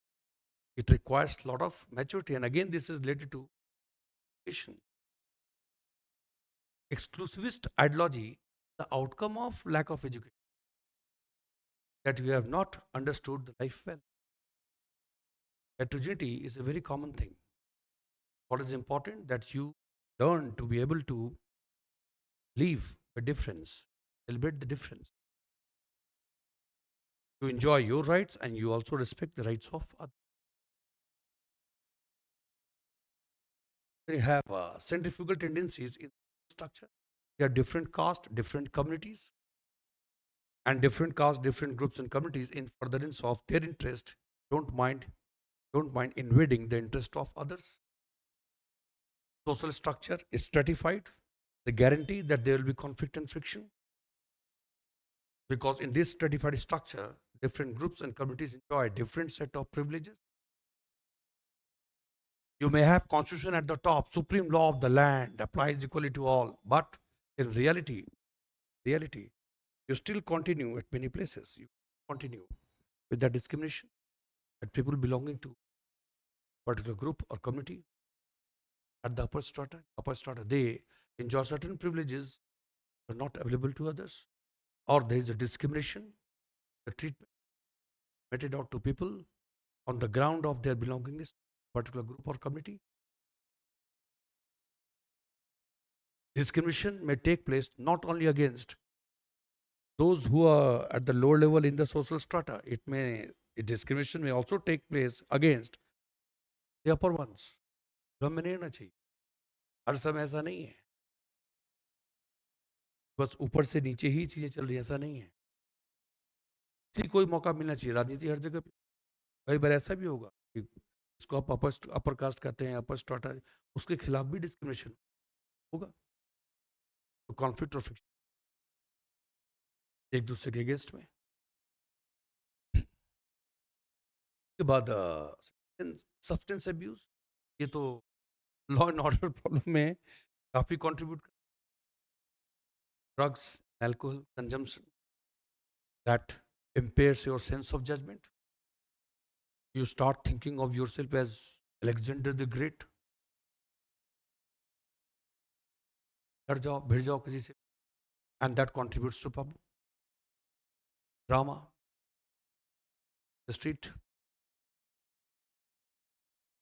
It requires a lot of maturity. And again, this is related to education. Exclusivist ideology, the outcome of lack of education, that we have not understood the life well. Heterogeneity is a very common thing. What is important that you learn to be able to live a difference, celebrate the difference. You enjoy your rights and you also respect the rights of others. You have centrifugal tendencies in structure. There are different castes, different communities, and different castes, different groups and communities in furtherance of their interest don't mind invading the interest of others. Social structure is stratified. They guarantee that there will be conflict and friction because in this stratified structure, different groups and communities enjoy different set of privileges. You may have constitution at the top, supreme law of the land applies equally to all, but in reality, you still continue at many places. You continue with that discrimination that people belonging to particular group or community at the upper strata, they enjoy certain privileges that are not available to others, or there is a discrimination, the treatment meted out to people on the ground of their belongingness, particular group or community. Discrimination may take place not only against those who are at the lower level in the social strata. Discrimination may also take place against the upper ones. हमें नहीं होना चाहिए. हर समय ऐसा नहीं है. बस ऊपर से नीचे ही चीजें चल रही हैं, ऐसा नहीं है. किसी कोई मौका मिलना चाहिए. राजनीति हर जगह पे कई बार ऐसा भी होगा कि इसको आप अपर कास्ट कहते हैं, अपर स्ट्राटा, उसके खिलाफ भी डिस्क्रिमिनेशन होगा. तो कॉन्फ्लिक्ट और फ्रिक्शन एक दूसरे के अगेंस्ट में. के बाद सब्सटेंस अब्यूज, ये तो लॉ एंड ऑर्डर प्रॉब्लम में काफी contribute. Drugs, alcohol consumption that impairs your sense of judgment. You start thinking of yourself as Alexander the Great. डर जाओ, भिड़ जाओ किसी से, and that contributes to problem. Drama, the street,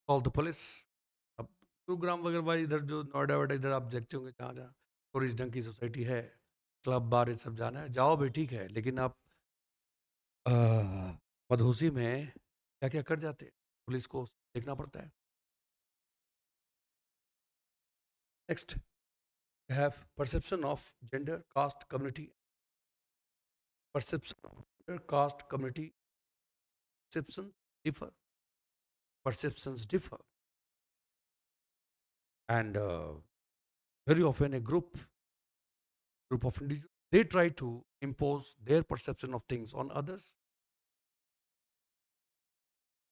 call the police. अब गुरुग्राम वगैरह इधर जो नोएडा वेडा इधर आप देखते होंगे, जहाँ जहाँ टूरिस्ट ढंग की सोसाइटी है, क्लब बार ये सब जाना है, जाओ भी ठीक है, लेकिन आप मधुसी में क्या क्या कर जाते हैं, पुलिस को देखना पड़ता है. Next, have perception of gender, caste, community. Perception of gender, caste, community. Perceptions differ. Perceptions differ. And very often a group of individuals, they try to impose their perception of things on others.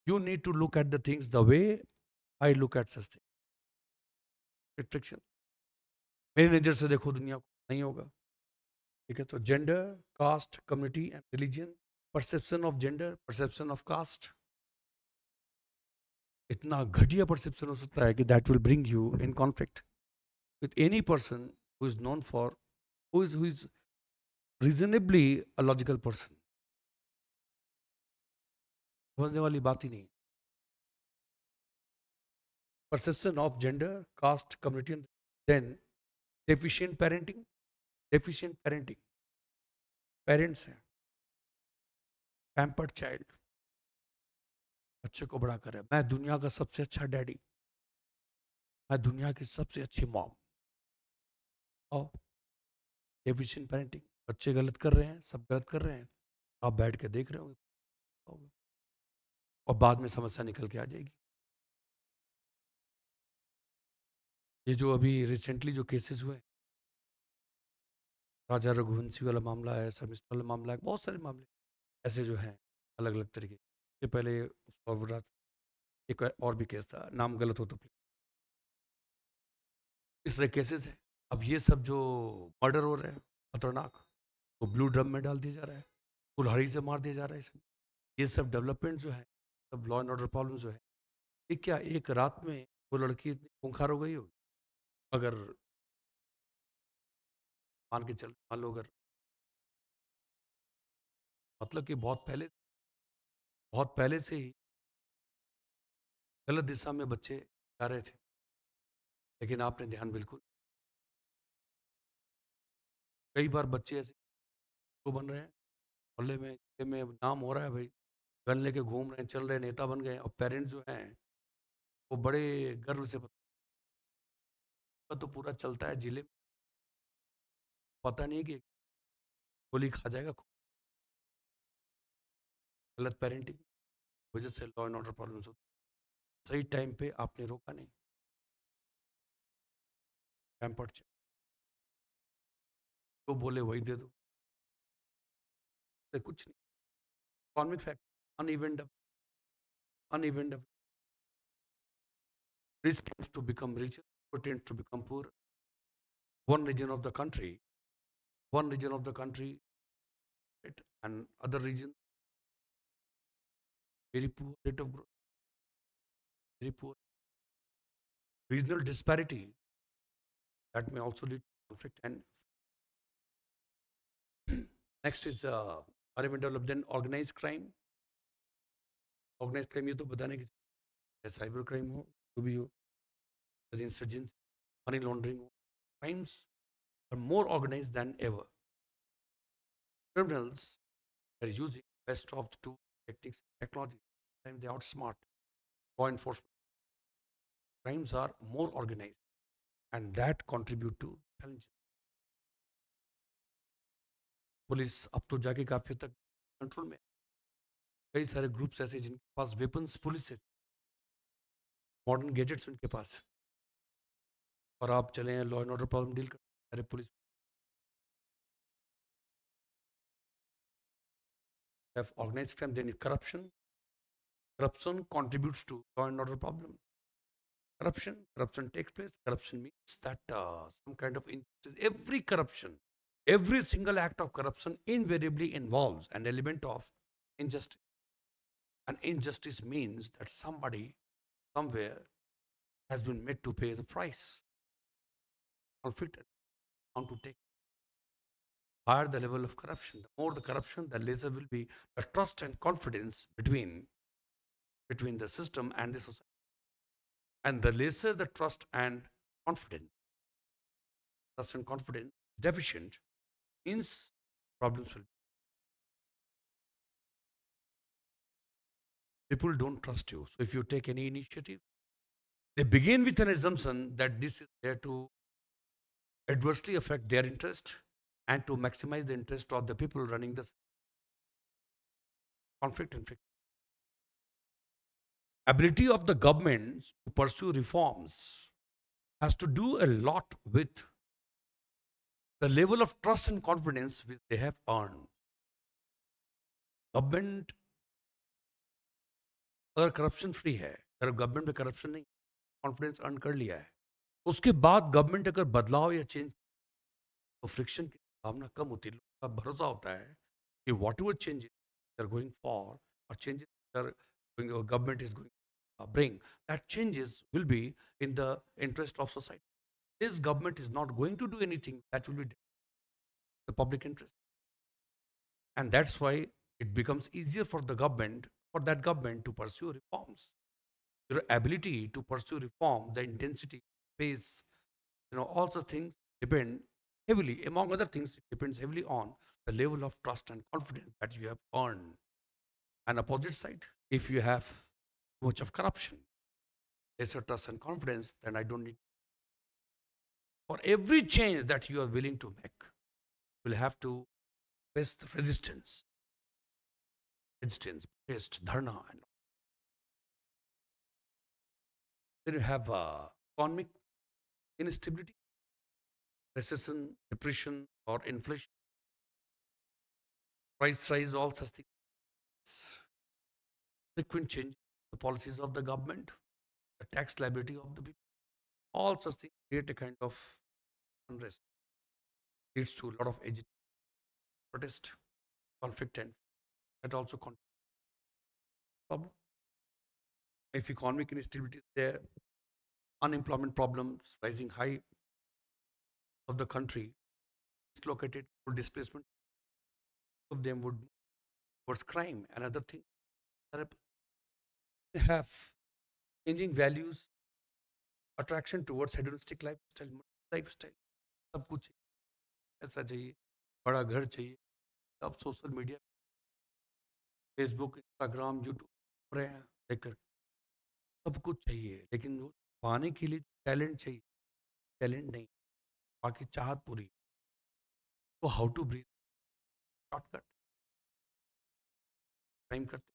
You need to look at the things the way I look at such things. It's friction. मेरी नज़र से देखो दुनिया को, नहीं होगा. ठीक है, तो gender, caste, community and religion. Perception of gender, perception of caste, इतना घटिया परसेप्शन हो सकता है कि that will bring you in conflict with any person who is known for, who is reasonably a logical person. समझने वाली बात ही नहीं. Perception of gender, caste, community. Then deficient parenting. Deficient parenting, parents हैं, पैम्पर्ड चाइल्ड, बच्चे को बड़ा कर रहे हैं, मैं दुनिया का सबसे अच्छा डैडी, मैं दुनिया की सबसे अच्छी मॉम. और डेफिशिएंट पेरेंटिंग, बच्चे गलत कर रहे हैं, सब गलत कर रहे हैं, आप बैठ के देख रहे होंगे और बाद में समस्या निकल के आ जाएगी. ये जो अभी रिसेंटली जो केसेस हुए, राजा रघुवंशी वाला मामला है, शर्मिष्ठा वाला मामला है, बहुत सारे मामले ऐसे जो हैं अलग अलग तरीके के. पहले उसका एक और भी केस था, नाम गलत हो तो प्लीज. इस तरह केसेस हैं. अब ये सब जो मर्डर हो रहे हैं खतरनाक, तो ब्लू ड्रम में डाल दिया जा रहा है, कुल्हाड़ी से मार दिया जा रहा है. ये सब डेवलपमेंट जो है, सब लॉ एंड ऑर्डर प्रॉब्लम जो है, ये क्या एक रात में वो लड़की इतनी खूंखार हो गई होगी? अगर मान लो अगर, मतलब कि बहुत पहले से ही गलत दिशा में बच्चे जा रहे थे, लेकिन आपने ध्यान बिल्कुल. कई बार बच्चे ऐसे तो बन रहे हैं, मोहल्ले में नाम हो रहा है भाई, गन लेके घूम रहे हैं, चल रहे हैं, नेता बन गए, और पेरेंट्स जो हैं वो बड़े गर्व से तो पूरा चलता है जिले में, पता नहीं कि गोली खा जाएगा. गलत पेरेंटिंग वजह से लॉ एंड ऑर्डर प्रॉब्लम्स होती. सही टाइम पे आपने रोका नहीं. पैम्पर्ड जो बोले वही दे दो, तो कुछ नहीं। Economic fact, uneven development. Rich tends to become richer, poor tends to become poorer. One region of the country, one region of the country, right, and other region, very poor rate of growth, very poor. Regional disparity, that may also lead to conflict. And next is uneven development. Then organized crime. Organized crime, ये तो बताने की, cyber crime हो, जो भी हो, insurgency, money laundering, crimes are more organized than ever. Criminals are using best of the two techniques, technology, and they outsmart law enforcement. Crimes are more organized, and that contribute to challenges. Police अब तो जाके काफी हद तक control में है। कई सारे ग्रुप्स ऐसे जिनके पास वेपन्स पुलिस से, मॉडर्न गैजेट्स उनके पास है। और आप चले law and order problem deal कर, अरे police have organized crime, then corruption. Corruption contributes to law and order problem. Corruption takes place. Corruption means that some kind of injustice. Every single act of corruption invariably involves an element of injustice. And injustice means that somebody somewhere has been made to pay the price. Conflict on to take. Higher the level of corruption, the more the corruption, the lesser will be the trust and confidence between the system and the society. And the lesser the trust and confidence is deficient, means problems will. People don't trust you. So if you take any initiative, they begin with an assumption that this is there to adversely affect their interest and to maximize the interest of the people running the conflict and friction. Ability of the governments to pursue reforms has to do a lot with the level of trust and confidence which they have earned. Government अगर corruption free है, अगर government में corruption नहीं, confidence earn कर लिया है, उसके बाद गवर्नमेंट अगर बदलाव या चेंज, तो फ्रिक्शन की संभावना कम होती है। लोगों का भरोसा होता है कि whatever changes are going for और changes are government is going to bring, that changes will be in the interest of society. This government is not going to do anything that will be the public interest. And that's why it becomes easier for that government to pursue reforms. Your ability to pursue reform, the intensity, pace, all the things depend heavily, among other things, it depends heavily on the level of trust and confidence that you have earned. And opposite side, if you have too much of corruption, lesser trust and confidence, then I don't need. For every change that you are willing to make, you will have to face the protest, dharna, and then you have economic instability, recession, depression, or inflation, price rise, all such things, frequent change, the policies of the government, the tax liability of the people, all such things create a kind of unrest, leads to a lot of agitation, protest, conflict, and that also problem. If economic instability is there, unemployment problems, rising high of the country, dislocated or displacement of them would move towards crime and other things. They have changing values, attraction towards hedonistic lifestyle. सब कुछ चाहिए, ऐसा चाहिए, बड़ा घर चाहिए, अब social media, Facebook, Instagram, YouTube रहे हैं देखकर सब कुछ चाहिए, लेकिन वो पाने के लिए टैलेंट चाहिए, टैलेंट नहीं, बाकी चाहत पूरी। तो how to breathe, shortcut, time करते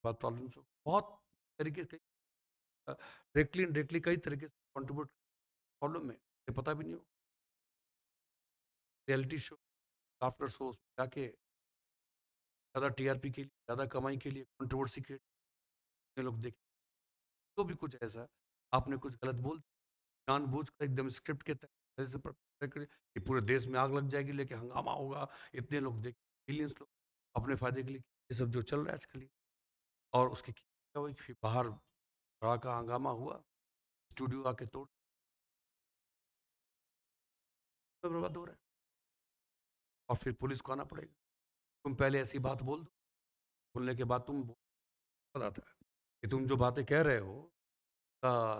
बहुत प्रॉब्लम्स हो, बहुत तरीके से, डायरेक्टली इनडायरेक्टली कई तरीके से कंट्रीब्यूट प्रॉब्लम में ये पता भी नहीं हो। रियलिटी शो, आफ्टर शोज जाके ज़्यादा टीआरपी के लिए, ज़्यादा कमाई के लिए कंट्रोवर्सी क्रिएट लोग देखें। तो भी कुछ ऐसा आपने कुछ गलत बोल जानबूझ कर एकदम स्क्रिप्ट के तहत ऐसे prepare करे कि पूरे देश में आग लग जाएगी, लेके हंगामा होगा, इतने लोग देख, मिलियंस लोग अपने फायदे के लिए, ये सब जो चल रहा है आजकल ये। और उसके क्या हुआ कि फिर बाहर बड़ा का हंगामा हुआ, स्टूडियो आके तोड़ बर्बाद हो रहा है, और फिर पुलिस को आना पड़ेगा। तुम पहले ऐसी बात बोल दो, बोलने के बाद तुम बताता है कि तुम जो बातें कह रहे हो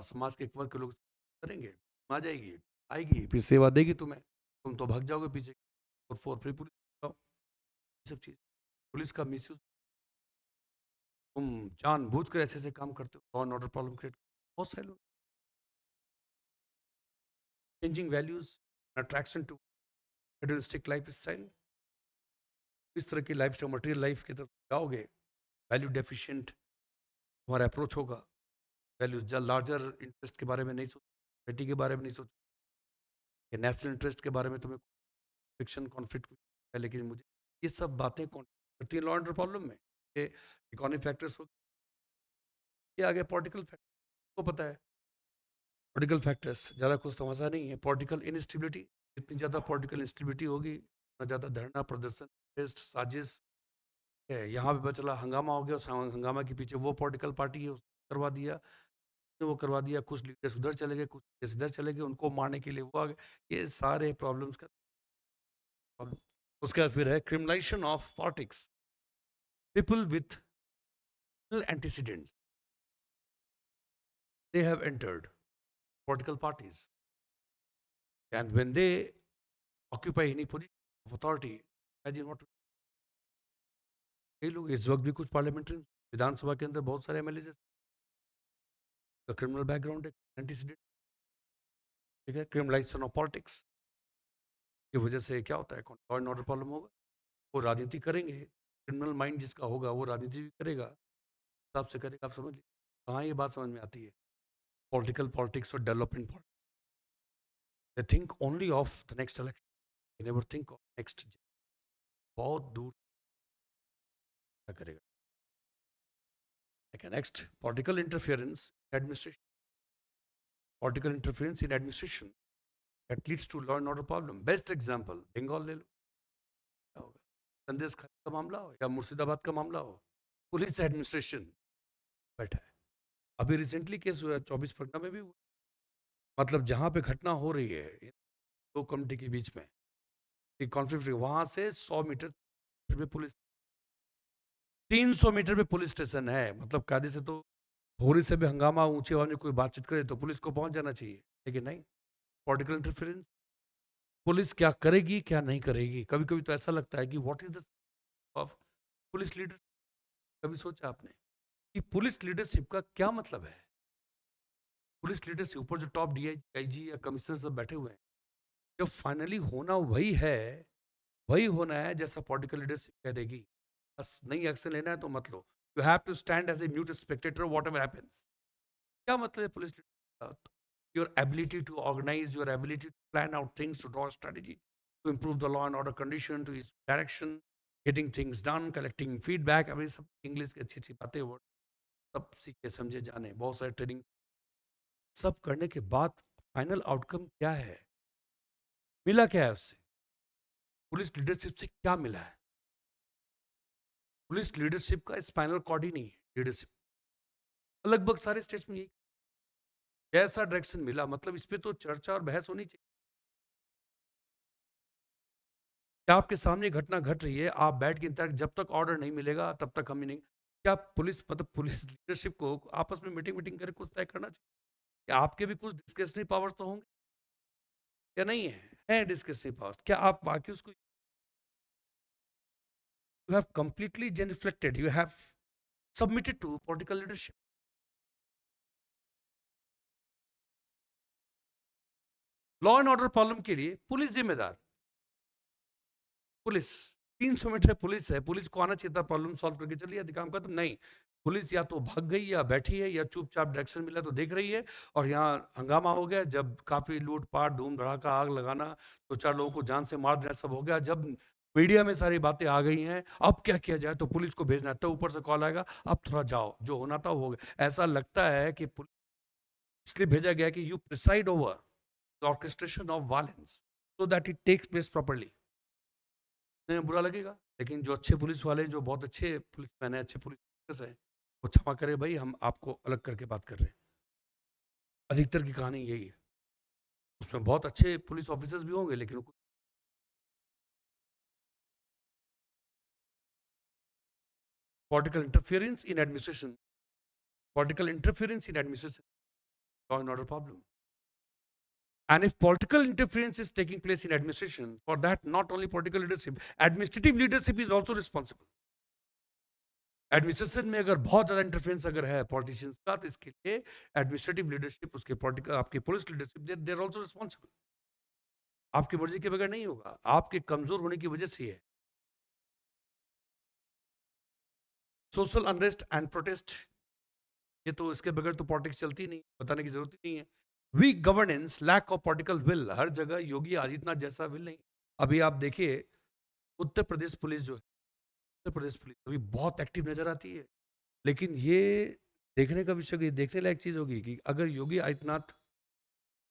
समाज के एक वर्ग के लोग करेंगे, आ जाएगी, आएगी, फिर सेवा देगी तुम्हें, तुम तो भाग जाओगे पीछे, और फिर पुलिस ये सब चीज़, पुलिस का मिसयूज, तुम जानबूझ कर ऐसे ऐसे काम करते हो, law and order problem create, बहुत सारे लोग changing values, attraction to hedonistic lifestyle, इस तरह की लाइफ स्टाइल मटेरियल लाइफ की तरफ जाओगे, वैल्यू डेफिशिएंट तुम्हारा अप्रोच होगा, वैल्यूज लार्जर इंटरेस्ट के बारे में नहीं सोच, बेटी के बारे में नहीं सोच, नेशनल इंटरेस्ट के बारे में तुम्हें फिक्शन कॉन्फ्लिक्ट है, लेकिन मुझे ये सब बातें कौन करती है लॉ एंड प्रॉब्लम में, ये इकोनॉमिक फैक्टर्स हो, ये आगे पॉलिटिकल फैक्टर को पता है, पॉलिटिकल फैक्टर्स ज़्यादा कुछ तमाशा नहीं है, पॉलिटिकल इनस्टेबिलिटी, जितनी ज़्यादा पॉलिटिकल इंस्टेबिलिटी होगी उतना ज़्यादा धरना प्रदर्शन टेस्ट साजिश है। यहाँ पे पता चला हंगामा हो गया, उस हंगामा के पीछे वो पॉलिटिकल पार्टी है, उसने करवा दिया, वो करवा दिया, कुछ लीडर्स उधर चले गए, कुछ लीडर्स इधर चले गए, उनको मारने के लिए वो आ गए, ये सारे प्रॉब्लम्स का प्रॉब्लम। उसके बाद फिर है criminalisation of politics, people with antecedents, they have entered political parties, and when they occupy any position of authority, imagine what, कई लोग इस वक्त भी कुछ पार्लियामेंट्री विधानसभा के अंदर बहुत सारे एमएलए का क्रिमिनल बैकग्राउंड है, एंटीसीडेंट, ठीक है, क्रिमिनलाइजेशन ऑफ पॉलिटिक्स की वजह से क्या होता है, लॉ एंड ऑर्डर प्रॉब्लम होगा, वो राजनीति करेंगे, क्रिमिनल माइंड जिसका होगा वो राजनीति भी करेगा, हिसाब से करेगा, आप समझ लीजिए कहाँ ये बात समझ में आती है, पॉलिटिकल पॉलिटिक्स और development politics, they think only of the next election, they never think of next, बहुत दूर क्या करेगा। Next, political interference administration, political interference in administration that leads to law and order problem. Best example Bengal ले लो, क्या होगा, संदेश खाली का मामला हो या मुर्शिदाबाद का मामला हो, पुलिस एडमिनिस्ट्रेशन बैठा है। अभी रिसेंटली केस हुआ 24 परगना में भी हुआ, मतलब जहाँ पे घटना हो रही है दो कम्युनिटी के बीच में कॉन्फ्लिक्ट, वहां से 100 मीटर पे पुलिस, 300 मीटर पे पुलिस स्टेशन है, मतलब कायदे से तो थोड़ी से भी हंगामा ऊंचे आवाज में कोई बातचीत करे तो पुलिस को पहुंच जाना चाहिए, लेकिन नहीं, पॉलिटिकल इंटरफेरेंस, पुलिस क्या करेगी क्या नहीं करेगी। कभी कभी तो ऐसा लगता है कि what is the of police leader, कभी सोचा आपने कि पुलिस लीडरशिप का क्या मतलब है। पुलिस लीडरशिप ऊपर जो टॉप डीआईजी या कमिश्नर सब बैठे हुए हैं, जब फाइनली होना वही है, वही होना है जैसा पॉलिटिकल लीडरशिप कह देगी, बस नहीं एक्शन लेना है तो मत लो, you have to stand as a mute spectator whatever happens. क्या मतलब है police leader, your ability to organize, your ability to plan out things, to draw a strategy, to improve the law and order condition, to its direction, getting things done, collecting feedback, अभी सब English की अच्छी अच्छी बातें word सब सीखे समझे जाने, बहुत सारे ट्रेनिंग, सब करने के बाद फाइनल आउटकम क्या है, मिला क्या है उससे, पुलिस लीडरशिप से क्या मिला है। पुलिस लीडरशिप का स्पाइनल कॉर्ड ही नहीं है लीडरशिप, लगभग सारे स्टेट्स में यही जैसा डायरेक्शन मिला, मतलब इस पे तो चर्चा और बहस होनी चाहिए। क्या आपके सामने घटना घट रही है, आप बैठ के इंतजार, जब तक ऑर्डर नहीं मिलेगा तब तक हम ही नहीं, क्या पुलिस मतलब पुलिस लीडरशिप को आपस में मीटिंग करके कुछ तय करना चाहिए, क्या आपके भी कुछ डिस्कशनरी पावर्स तो होंगे या नहीं है डिस्कशनरी पावर्स, क्या आप वाकई उसको, you have completely genuflected, you have submitted to political leadership. Law and order problem के लिए पुलिस जिम्मेदार, पुलिस 300 मीटर पुलिस है, पुलिस को आना चाहिए था प्रॉब्लम सॉल्व करके चलिए काम खत्म, नहीं, पुलिस या तो भाग गई या बैठी है या चुपचाप डायरेक्शन मिला तो देख रही है, और यहाँ हंगामा हो गया जब काफी लूटपाट धूम धड़ाका आग लगाना, तो 4 लोगों को जान से मार देना सब हो गया। जब मीडिया में सारी बातें आ गई हैं, अब क्या किया जाए, तो पुलिस को भेजना है, तो ऊपर से कॉल आएगा अब थोड़ा जाओ, जो होना था वो हो गया। ऐसा लगता है कि पुलिस इसलिए भेजा गया कि you preside over the orchestration of violence so that it takes place properly. बुरा लगेगा, लेकिन जो अच्छे पुलिस वाले, जो बहुत अच्छे पुलिसमैन है, अच्छे पुलिस है, वो क्षमा करे भाई, हम आपको अलग करके बात कर रहे हैं। अधिकतर की कहानी यही है। उसमें बहुत अच्छे पुलिस ऑफिसर्स भी होंगे, लेकिन political interference in administration, political interference in administration, law and order problem. And if political interference is taking place in administration, for that not only political leadership, administrative leadership is also responsible. Administration में अगर बहुत ज्यादा interference अगर है politicians का, तो इसके लिए एडमिनिस्ट्रेटिव लीडरशिप, उसके पॉलिटिकल, आपकी police leadership, they are also responsible. आपकी मर्जी के बगैर नहीं होगा, आपके कमजोर होने की वजह से है। सोशल अनरेस्ट एंड प्रोटेस्ट, ये तो इसके बगैर तो पॉलिटिक्स चलती नहीं, बताने की जरूरत ही नहीं है। Weak governance, lack of political will, हर जगह योगी आदित्यनाथ जैसा विल नहीं। अभी आप देखिए उत्तर प्रदेश पुलिस जो है, उत्तर प्रदेश पुलिस अभी बहुत एक्टिव नजर आती है, लेकिन ये देखने का विषय, ये देखने लायक चीज होगी कि अगर योगी आदित्यनाथ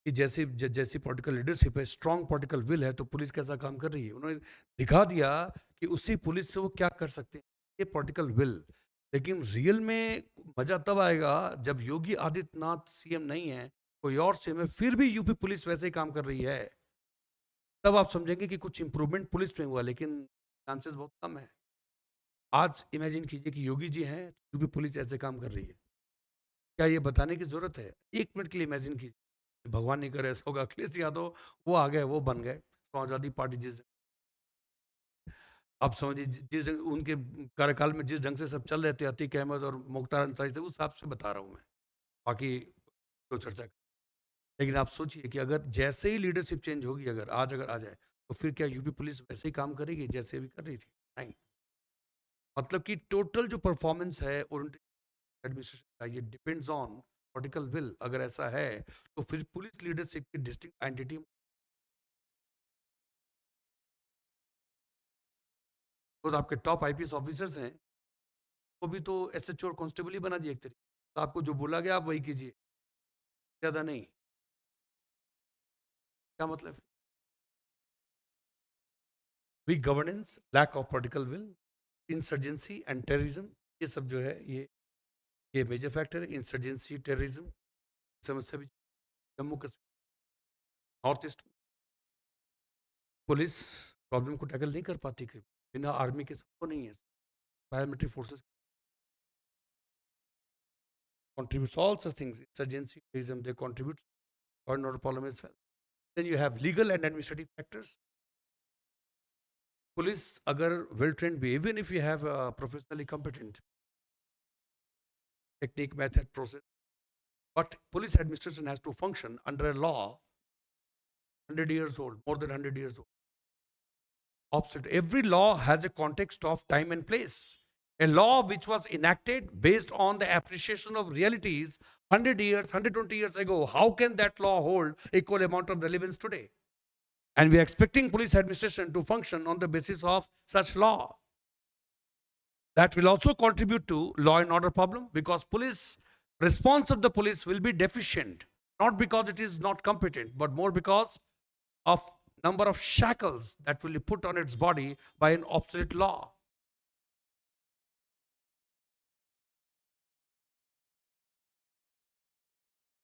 की जैसी पॉलिटिकल लीडरशिप है, स्ट्रॉन्ग पॉलिटिकल विल है, तो पुलिस कैसा काम कर रही है। उन्होंने दिखा दिया कि उसी पुलिस से वो क्या कर सकते हैं, ये पॉलिटिकल विल। लेकिन रियल में मजा तब आएगा जब योगी आदित्यनाथ सीएम नहीं है, कोई और सीएम है, फिर भी यूपी पुलिस वैसे ही काम कर रही है, तब आप समझेंगे कि कुछ इंप्रूवमेंट पुलिस में हुआ, लेकिन चांसेस बहुत कम है। आज इमेजिन कीजिए कि योगी जी हैं, यूपी पुलिस ऐसे काम कर रही है, क्या ये बताने की जरूरत है? 1 मिनट के लिए इमेजिन कीजिए, भगवान नहीं करे ऐसा होगा, अखिलेश यादव वो आ गए, वो बन गए समाजवादी पार्टी, जिस आप समझिए जिस उनके कार्यकाल में जिस ढंग से सब चल रहे थे, अतीक अहमद और मुख्तार अंसारी से, उस हिसाब से बता रहा हूँ मैं, बाकी तो चर्चा। लेकिन आप सोचिए कि अगर जैसे ही लीडरशिप चेंज होगी, अगर आ जाए, तो फिर क्या यूपी पुलिस वैसे ही काम करेगी जैसे अभी कर रही थी? नहीं। मतलब कि टोटल जो परफॉर्मेंस है एडमिनिस्ट्रेशन का, ये डिपेंड्स ऑन पॉलिटिकल विल। अगर ऐसा है तो फिर पुलिस लीडरशिप की डिस्टिंक्ट आइडेंटिटी, तो आपके टॉप आईपीएस ऑफिसर्स हैं, वो भी तो एसएचओ और कांस्टेबल ही बना दिए एक तरीके, तो आपको जो बोला गया आप वही कीजिए, ज्यादा नहीं। क्या मतलब? Weak governance, lack of political will, insurgency and terrorism, ये सब जो है, ये मेजर फैक्टर है। इंसर्जेंसी, टेररिज्म समस्या भी Jammu Kashmir, north east police problem को टैकल नहीं कर पाती, कि बिना आर्मी के सबको नहीं है, paramilitary forces contributes all such things, insurgency, terrorism, they contribute, or not a problem as well. Then you have legal and administrative factors. Police agar well trained be, even if you have a professionally competent technique, method, process, but police administration has to function under a law 100 years old, more than 100 years old. Opposite, every law has a context of time and place. A law which was enacted based on the appreciation of realities 100 years, 120 years ago, how can that law hold equal amount of relevance today? And we are expecting police administration to function on the basis of such law. That will also contribute to law and order problem, because response of the police will be deficient, not because it is not competent, but more because of number of shackles that will be put on its body by an obsolete law.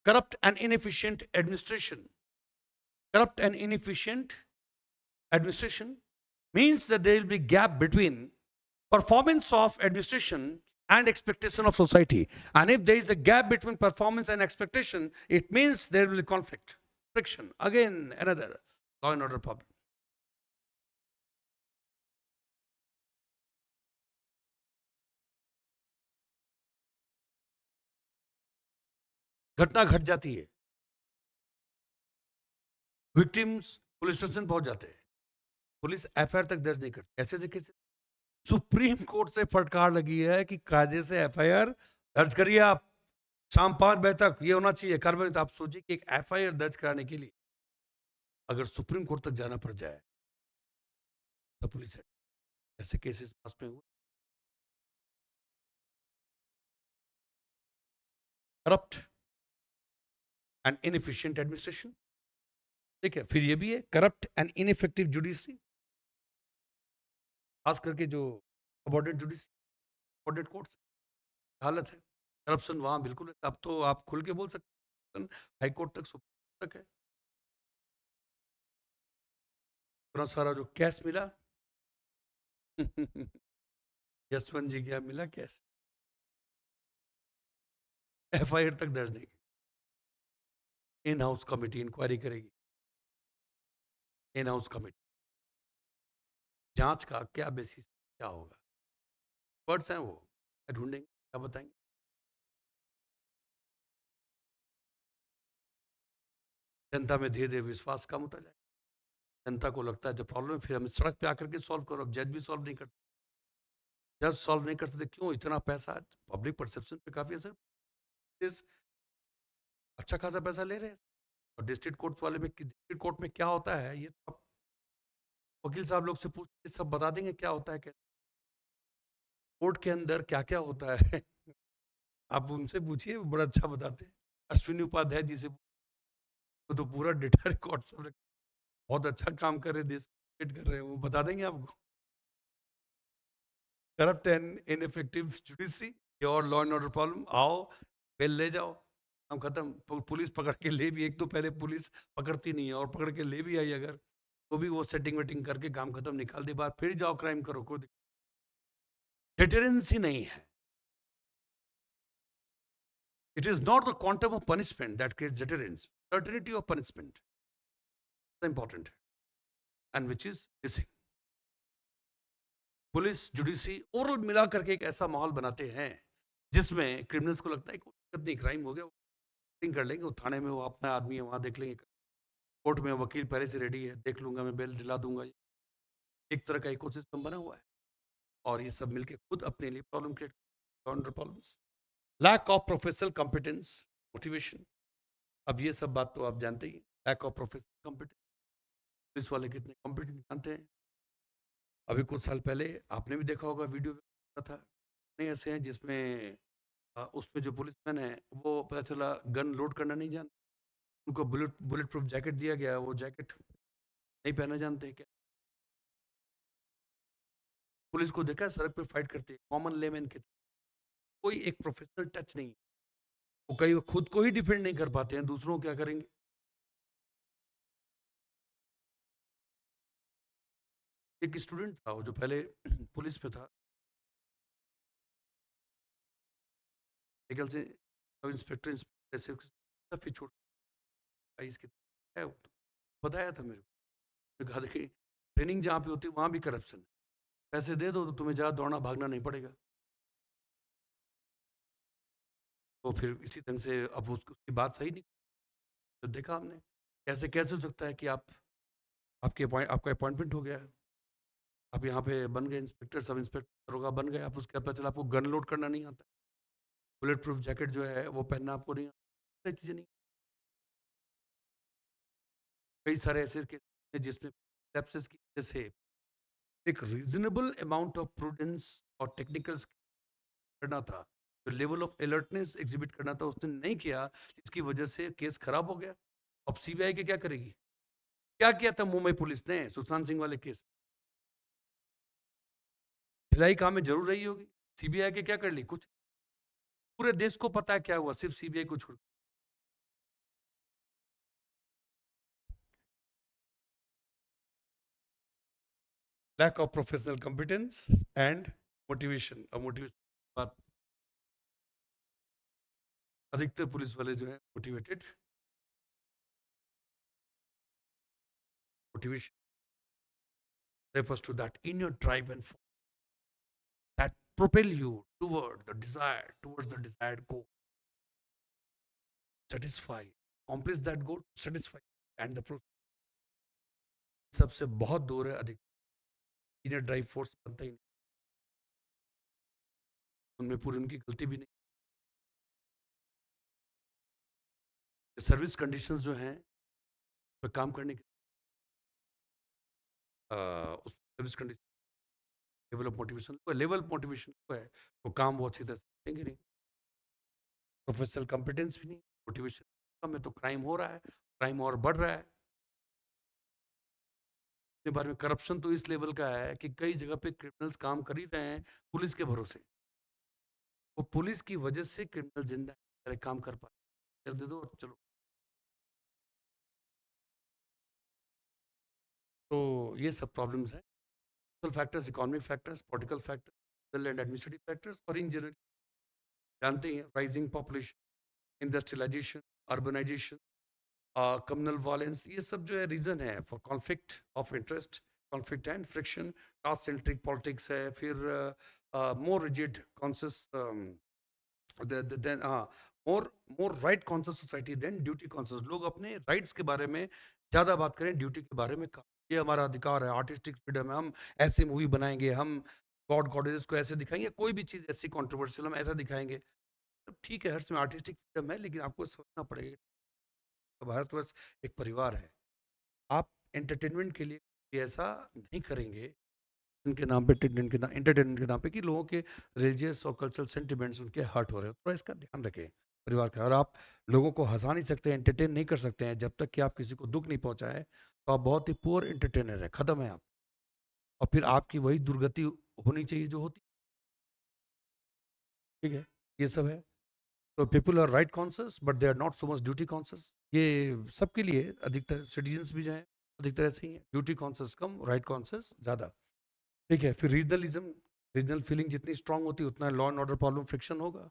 Corrupt and inefficient administration. Corrupt and inefficient administration means that there will be gap between performance of administration and expectation of society. And if there is a gap between performance and expectation, it means there will be conflict, friction. Again, another law and order problem. घटना घट जाती है, victims police station पहुंच जाते हैं, police FIR तक दर्ज नहीं करती, ऐसे सुप्रीम कोर्ट से फटकार लगी है कि कायदे से एफआईआर दर्ज करिए आप, शाम 5 बजे तक ये होना चाहिए कार्रवाई। तो आप सोचिए कि एक एफआईआर दर्ज कराने के लिए अगर सुप्रीम कोर्ट तक जाना पड़ जाए तो पुलिस है। ऐसे केसेस पास में हुए। करप्ट एंड इनएफिशिएंट एडमिनिस्ट्रेशन, ठीक है। फिर ये भी है करप्ट एंड इनइफेक्टिव जुडिशरी, खास करके जो सबऑर्डिनेट जुडिशरी, सबऑर्डिनेट कोर्ट्स हालत है। करप्शन वहां बिल्कुल है। अब तो आप खुल के बोल सकते हैं हाई कोर्ट तक, सुप्रीम तक है। इतना सारा जो कैश मिला यशवंत जी क्या मिला कैश, एफआईआर तक दर्ज नहीं की। इन हाउस कमेटी इंक्वायरी करेगी। इन हाउस कमेटी जांच का क्या बेसिस क्या होगा, वर्ड्स हैं वो, ढूंढेंगे क्या बताएंगे। जनता में धीरे धीरे विश्वास कम होता जाए। जनता को लगता है जो प्रॉब्लम है फिर हम सड़क पे आकर के सॉल्व करो। अब जज भी सॉल्व नहीं करते, जज सॉल्व नहीं कर सकते, क्यों? इतना पैसा पब्लिक परसेप्शन पे काफी असर। इस अच्छा खासा पैसा ले रहे हैं। और डिस्ट्रिक्ट कोर्ट वाले में डिस्ट्रिक्ट कोर्ट में क्या होता है ये तो आप वकील साहब लोग से पूछ के सब बता देंगे क्या होता है, क्या कोर्ट के अंदर क्या क्या होता है। आप उनसे पूछिए, वो बड़ा अच्छा बताते हैं। अश्विनी उपाध्याय जी से, वो तो पूरा डेटा रिकॉर्ड सब बहुत अच्छा काम कर रहे हैं, देश को lead कर रहे हैं, वो बता देंगे आपको। करप्ट एंड इनइफेक्टिव जुडिशरी और लॉ एंड ऑर्डर प्रॉब्लम, आओ बेल ले जाओ, हम खत्म। पुलिस पकड़ के ले भी, एक तो पहले पुलिस पकड़ती नहीं है और पकड़ के ले भी आई अगर, तो भी वो सेटिंग वेटिंग करके काम खत्म, निकाल दी बात, फिर जाओ क्राइम करो, कोई डिटरेंस ही नहीं है। It is not the quantum of punishment that creates deterrence, certainty of punishment important and which is missing. Police judiciary overall मिला करके एक ऐसा माहौल बनाते हैं जिसमें क्रिमिनल्स को लगता है कोई दिक्कत नहीं, क्राइम हो गया वो कर लेंगे, वो थाने में वो अपना आदमी है वहाँ देख लेंगे, कोर्ट में वकील पहले से रेडी है, देख लूंगा मैं, बेल दिला दूंगा। एक तरह का इकोसिस्टम बना हुआ है और ये सब मिलके खुद अपने लिए problem create problems. Lack of professional competence, motivation. अब ये सब बात तो आप जानते ही, lack of professional competence. Police वाले कितने कॉम्पिटेंट जानते हैं। अभी कुछ साल पहले आपने भी देखा होगा वीडियो था, नहीं ऐसे हैं जिसमें उसमें जो पुलिसमैन है वो पता चला गन लोड करना नहीं जानते, उनको बुलेट प्रूफ जैकेट दिया गया, वो जैकेट नहीं पहना जानते क्या। पुलिस को देखा है सड़क पे फाइट करते हैं कॉमन लेमैन के, कोई एक प्रोफेशनल टच नहीं। वो कई खुद को ही डिफेंड नहीं कर पाते हैं, दूसरों को क्या करेंगे। एक स्टूडेंट था वो जो पहले पुलिस में था, निकल से सब इंस्पेक्टर ऐसे फिर छोड़ इसके है वो तो बताया था मेरे को। कहा देखिए ट्रेनिंग जहाँ पे होती है वहाँ भी करप्शन है, पैसे दे दो तो तुम्हें ज़्यादा दौड़ना भागना नहीं पड़ेगा। तो फिर इसी ढंग से अब उसकी बात सही नहीं, तो देखा हमने कैसे कैसे हो सकता है कि आपका अपॉइंटमेंट हो गया, आप यहाँ पे बन गए इंस्पेक्टर, सब इंस्पेक्टर होगा बन गए, आप उसके पता चला आपको गन लोड करना नहीं आता, बुलेट प्रूफ जैकेट जो है वो पहनना आपको नहीं आता, चीज़ें नहीं। कई सारे ऐसे केस हैं जिसमें सेप्सिस की वजह से एक रीजनेबल अमाउंट ऑफ प्रूडेंस और टेक्निकल करना था, जो लेवल ऑफ अलर्टनेस एग्जिबिट करना था उसने नहीं किया, इसकी वजह से केस खराब हो गया। अब सीबीआई के क्या करेगी? क्या किया था मुंबई पुलिस ने सुशांत सिंह वाले केस, ढिलाई काम में जरूर रही होगी, सीबीआई के क्या कर ली? कुछ। पूरे देश को पता है क्या हुआ, सिर्फ सीबीआई को छोड़। Lack of professional competence and motivation. अब मोटिवेशन बात, अधिकतर पुलिस वाले जो है motivated, motivation refers to that inner drive and force that propel you towards the desired goal, satisfy, accomplish that goal, satisfy, and the process सबसे बहुत दूर है। अधिक इनर ड्राइव फोर्स बनता ही नहीं। उनमें पूरी उनकी गलती भी नहीं। सर्विस कंडीशंस जो हैं पे काम करने के उस service condition level of motivation को है, वो काम वो अच्छी तरह से करेंगे नहीं। प्रोफेशनल कॉम्पिटेंस भी नहीं, मोटिवेशन कम है, तो क्राइम हो रहा है, क्राइम और बढ़ रहा है। के बारे में करप्शन तो इस लेवल का है कि कई जगह पे क्रिमिनल्स काम कर ही रहे हैं पुलिस के भरोसे। वो पुलिस की वजह से क्रिमिनल जिंदा है, अरे काम कर पाए, कर दे दो और चलो। तो ये सब प्रॉब्लम्स हैं। Social factors, economic factors, political factors and administrative factors, और इन जनरल जानते हैं rising population, industrialisation, urbanisation, communal violence, ये सब जो है रीजन है for conflict of interest, conflict and friction. Caste centric politics है, फिर more rigid conscious than more more right conscious society than duty conscious. लोग अपने राइट्स के बारे में ज़्यादा बात करें, ड्यूटी के बारे में कम। ये हमारा अधिकार है, आर्टिस्टिक फ्रीडम है, हम ऐसे मूवी बनाएंगे, हम गॉड गॉडेस को ऐसे दिखाएंगे, कोई भी चीज़ ऐसी कॉन्ट्रोवर्शियल हम ऐसा दिखाएंगे। तो ठीक है, हर समय आर्टिस्टिक फ्रीडम है, लेकिन आपको समझना पड़ेगा भारतवर्ष एक परिवार है। आप एंटरटेनमेंट के लिए ये ऐसा नहीं करेंगे उनके नाम पे, एंटरटेनमेंट के नाम पे, कि लोगों के रिलीजियस और कल्चरल सेंटिमेंट्स उनके हर्ट हो रहे हो। थोड़ा इसका ध्यान रखें परिवार का। और आप लोगों को हंसा नहीं सकते, एंटरटेन नहीं कर सकते हैं जब तक कि आप किसी को दुख नहीं पहुंचाए, तो आप बहुत ही पुअर एंटरटेनर है, खत्म है आप। और फिर आपकी वही दुर्गति होनी चाहिए जो होती। ठीक है, ये सब है। तो people are right conscious but they are not so much duty conscious. ये सबके लिए अधिकतर सिटीजन्स भी जो हैं अधिकतर ऐसे ही हैं, ड्यूटी कॉन्शियस कम, राइट कॉन्शियस ज़्यादा। ठीक है, फिर रीजनलिज्म, रीजनल फीलिंग जितनी स्ट्रांग होती है उतना law and order problem friction होगा।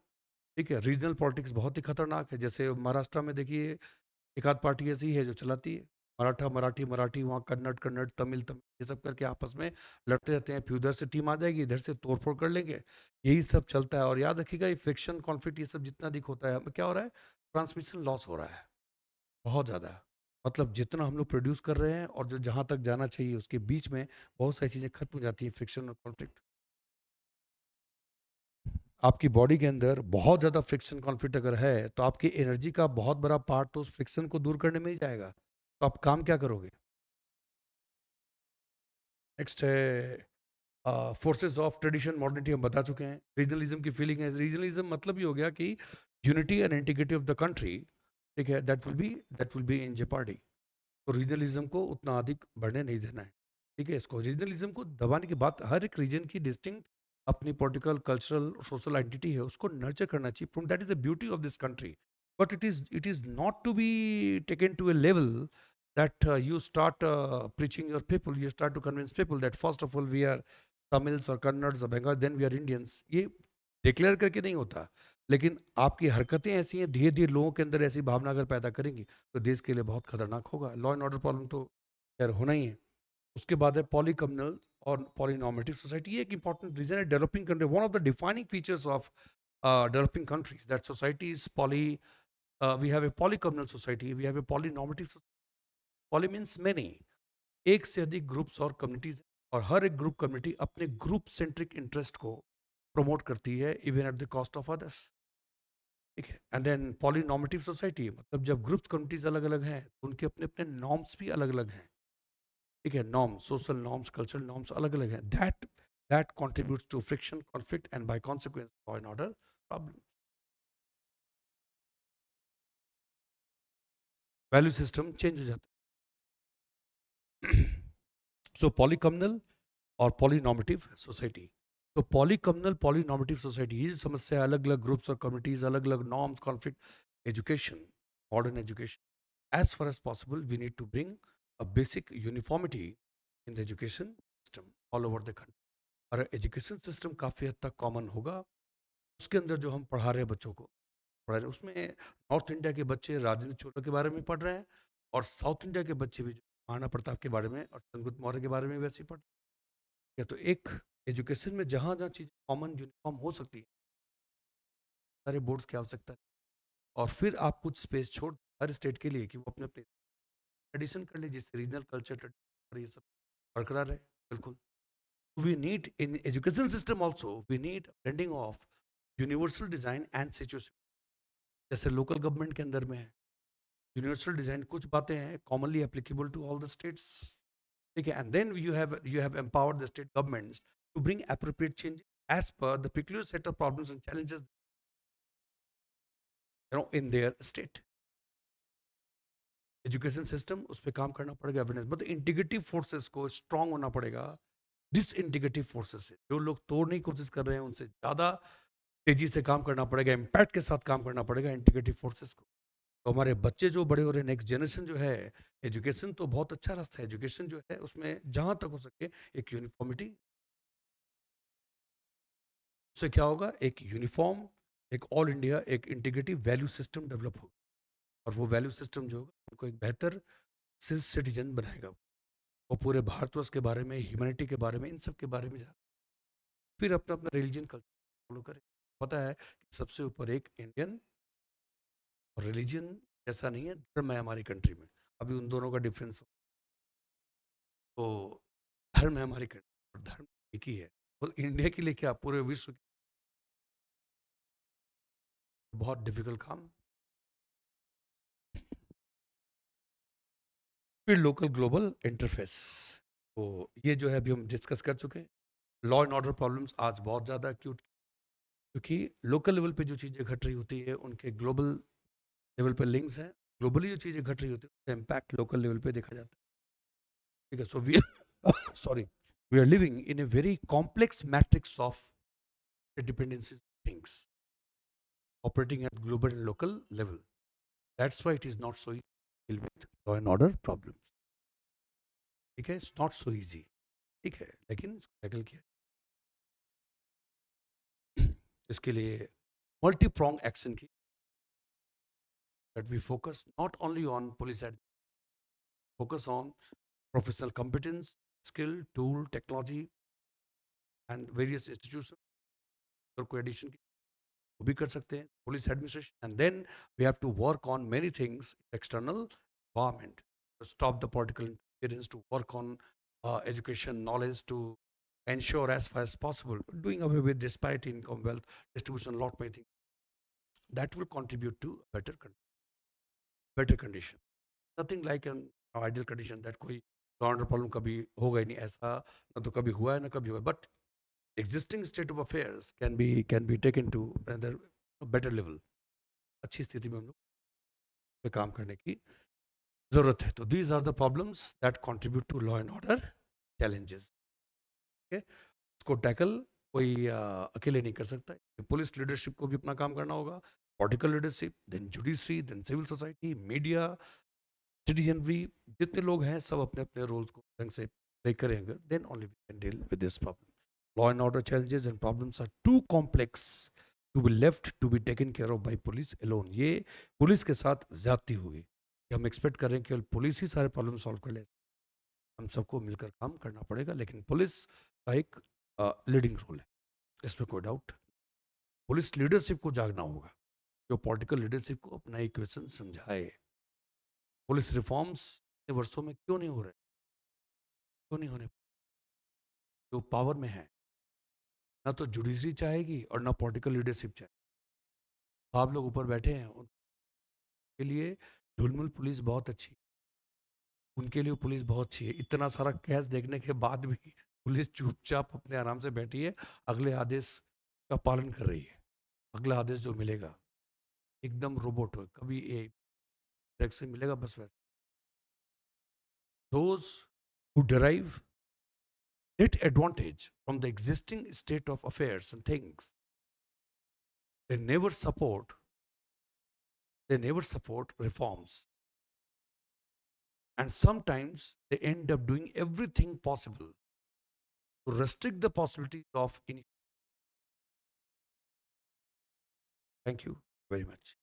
ठीक है, रीजनल पॉलिटिक्स बहुत ही खतरनाक है। जैसे महाराष्ट्र में देखिए, एक आध पार्टी ऐसी है जो चलाती है, मराठा मराठी, मराठी वहाँ कन्नड़ कन्नड़, तमिल तमिल, ये सब करके आपस में लड़ते रहते हैं। फिर उधर से टीम आ जाएगी, इधर से तोड़फोड़ कर लेंगे, यही सब चलता है। और याद रखिएगा, ये फ्रिक्शन कॉन्फ्लिक्ट ये सब जितना अधिक होता है, हमें क्या हो रहा है, ट्रांसमिशन लॉस हो रहा है बहुत ज़्यादा। मतलब जितना हम लोग प्रोड्यूस कर रहे हैं और जो जहाँ तक जाना चाहिए उसके बीच में बहुत सारी चीज़ें खत्म हो जाती हैं, फ्रिक्शन और कॉन्फ्लिक्ट। आपकी बॉडी के अंदर बहुत ज़्यादा फ्रिक्शन कॉन्फ्लिक्ट अगर है, तो आपकी एनर्जी का बहुत बड़ा पार्ट तो उस फ्रिक्शन को दूर करने में ही जाएगा। तो आप काम क्या करोगे? नेक्स्ट है फोर्सेस ऑफ ट्रेडिशन मॉडर्निटी, हम बता चुके हैं। रीजनलिज्म की फीलिंग है, रीजनलिज्म मतलब ये हो गया कि unity and integrity of the country, ठीक है, दैट विल बी इन जेपार्डी। तो रीजनलिज्म को उतना अधिक बढ़ने नहीं देना है। ठीक है, इसको रीजनलिज्म को दबाने की बात, हर एक रीजन की डिस्टिंक्ट अपनी पॉलिटिकल, कल्चरल, सोशल आइडेंटिटी है, उसको नर्चर करना चाहिए। That is the beauty of this country. But it is not to be taken to a level that you start preaching your people, you start to convince people that first of all we are Tamils or Kannadigs or Bengal, then we are Indians। ये declare करके नहीं होता, लेकिन आपकी हरकतें ऐसी हैं, धीरे धीरे लोगों के अंदर ऐसी भावना अगर पैदा करेंगी तो देश के लिए बहुत खतरनाक होगा। लॉ एंड ऑर्डर प्रॉब्लम तो खैर होना ही है। उसके बाद है पॉलीकम्युनल और पॉलीनॉर्मेटिव सोसाइटी। ये एक इंपॉर्टेंट रीजन है developing country, one of the defining features of developing countries, that society is poly, we have a polycommunal society, we have a polynormative. Poly means many, एक से अधिक ग्रुप्स और कम्युनिटीज, और हर एक ग्रुप कम्युनिटी अपने group centric interest को promote करती है even at the cost of others. ठीक है, एंड देन पॉलीनॉर्मेटिव सोसाइटी, मतलब जब ग्रुप्स कम्युनिटीज अलग अलग हैं तो उनके अपने अपने नॉर्म्स भी अलग अलग हैं। ठीक है, norms, social norms, cultural norms अलग अलग हैं। That contributes to friction, conflict, and by consequence law and order problem। Value system change हो जाता है। सो पॉलीकम्युनल और पॉलीनॉर्मेटिव सोसाइटी। तो पॉलीकम्युनल पॉलीनॉर्मेटिव सोसाइटी, ये जो समस्या है, अलग अलग ग्रुप्स और कम्युनिटीज, अलग अलग norms, conflict, education, modern education, as far as possible we need to bring a basic uniformity in the education system all over the country. और एजुकेशन सिस्टम काफ़ी हद तक कॉमन होगा, उसके अंदर जो हम पढ़ा रहे हैं बच्चों को, पढ़ा रहे हैं उसमें नॉर्थ इंडिया के बच्चे राजेंद्र चोला के बारे में पढ़ रहे हैं, और साउथ इंडिया के बच्चे भी महाराणा प्रताप के बारे में और चंद्रगुप्त मौर्य के बारे में वैसे ही पढ़। या तो एक एजुकेशन में जहाँ जहाँ चीज़ कॉमन यूनिफॉर्म हो सकती है, सारे बोर्ड्स की आवश्यकता है। और फिर आप कुछ स्पेस छोड़ हर स्टेट के लिए कि वो अपने अपने एडिशन कर ले, जिससे रीजनल कल्चर और ये सब बरकरार रहे। बिल्कुल, we need in education system also, we need blending of universal design and situation, जैसे लोकल गवर्नमेंट के अंदर में है यूनिवर्सल डिजाइन, कुछ बातें हैं commonly applicable to all the states, ठीक है, and then you have empowered the state governments to bring appropriate change as per the peculiar set of problems and challenges in their state. Education system उस पर काम करना पड़ेगा, evidence मतलब integrative forces को strong होना पड़ेगा। डिस इंटीग्रेटिव फोर्सेस से जो लोग तोड़ने की कोशिश कर रहे हैं उनसे ज़्यादा तेजी से काम करना पड़ेगा, इम्पैक्ट के साथ काम करना पड़ेगा इंटीग्रेटिव फोर्सेस को। तो हमारे बच्चे जो बड़े हो रहे हैं, नेक्स्ट जनरेशन जो है, एजुकेशन तो बहुत अच्छा रास्ता है, एजुकेशन जो है उसमें जहाँ तक हो सके एक यूनिफॉर्मिटी, उससे क्या होगा, एक यूनिफॉर्म, एक ऑल इंडिया, एक इंटीग्रेटिव वैल्यू सिस्टम डेवलप होगा, और वो वैल्यू सिस्टम जो होगा उनको एक बेहतर सिटीजन बनाएगा, वो पूरे भारतवर्ष के बारे में, ह्यूमैनिटी के बारे में, इन सब के बारे में फिर अपना अपना रिलीजन कल्चर फॉलो करें। पता है कि सबसे ऊपर एक इंडियन, और रिलीजन ऐसा नहीं है, धर्म है हमारी कंट्री में, अभी उन दोनों का डिफरेंस हो, तो धर्म है हमारी कंट्री और धर्म एक ही है, तो इंडिया के लिए क्या पूरे विश्व के बहुत डिफिकल्ट काम। फिर लोकल ग्लोबल इंटरफेस, तो ये जो है अभी हम डिस्कस कर चुके हैं। लॉ एंड ऑर्डर प्रॉब्लम्स आज बहुत ज़्यादा एक्यूट, क्योंकि लोकल लेवल पे जो चीज़ें घट रही होती है उनके ग्लोबल लेवल पे लिंक्स हैं, ग्लोबली जो चीज़ें घट रही होती है उसका इम्पैक्ट लोकल लेवल पे देखा जाता है, ठीक है। So we sorry, we are living in a very complex matrix of dependencies things operating at global and local level. That's why it is not so easy to deal with law and order problems, ठीक है, it's not so easy, ठीक है, लेकिन इसको tackle किया इसके लिए multi prong action की, that we focus not only on police and focus on professional competence, skill, tool, technology and various institutions और कोई एडिशन की वो भी कर सकते हैं, police administration, and then we have to work on many things external government, to stop the political interference, to work on education, knowledge, to ensure as far as possible, doing away with disparity in income, wealth distribution, lot many things that will contribute to better condition. Nothing like an ideal condition that कोई governor problem कभी होगा ही नहीं, ऐसा ना तो कभी हुआ है ना कभी हुआ, but existing state of affairs can be taken to another better level, अच्छी स्थिति में हम लोग पे काम करने की जरूरत है। तो these are the problems that contribute to law and order challenges, ठीक है, इसको टैकल कोई अकेले नहीं कर सकता है, पुलिस लीडरशिप को भी अपना काम करना होगा, political leadership, then judiciary, then civil society, media, citizenry, जितने लोग हैं सब अपने अपने रोल्स को ढंग से प्ले करेंगे, then only we can deal with this problem. Law and order challenges and problems are too complex to be left to be taken care of by police alone। ये पुलिस के साथ ज्यादती होगी कि हम एक्सपेक्ट कर रहे हैं कि पुलिस ही सारे प्रॉब्लम सॉल्व कर ले, हम सबको मिलकर काम करना पड़ेगा, लेकिन पुलिस का एक लीडिंग रोल है, इसमें कोई डाउट। पुलिस लीडरशिप को जागना होगा, जो पॉलिटिकल लीडरशिप को अपना इक्वेशन समझाए। पुलिस रिफॉर्म्स वर्षों में क्यों नहीं हो रहे, क्यों नहीं होने, जो पावर में है ना तो जुडिशरी चाहेगी और ना पॉलिटिकल लीडरशिप चाहे, आप लोग ऊपर बैठे हैं उनके लिए ढुलमुल पुलिस बहुत अच्छी, उनके लिए पुलिस बहुत अच्छी है, इतना सारा केस देखने के बाद भी पुलिस चुपचाप अपने आराम से बैठी है, अगले आदेश का पालन कर रही है, अगला आदेश जो मिलेगा एकदम रोबोट हो, कभी ए डायरेक्शन मिलेगा बस वैसे। Those who derive net advantage from the existing state of affairs and things, they never support reforms, and sometimes they end up doing everything possible to restrict the possibilities of. Thank you very much.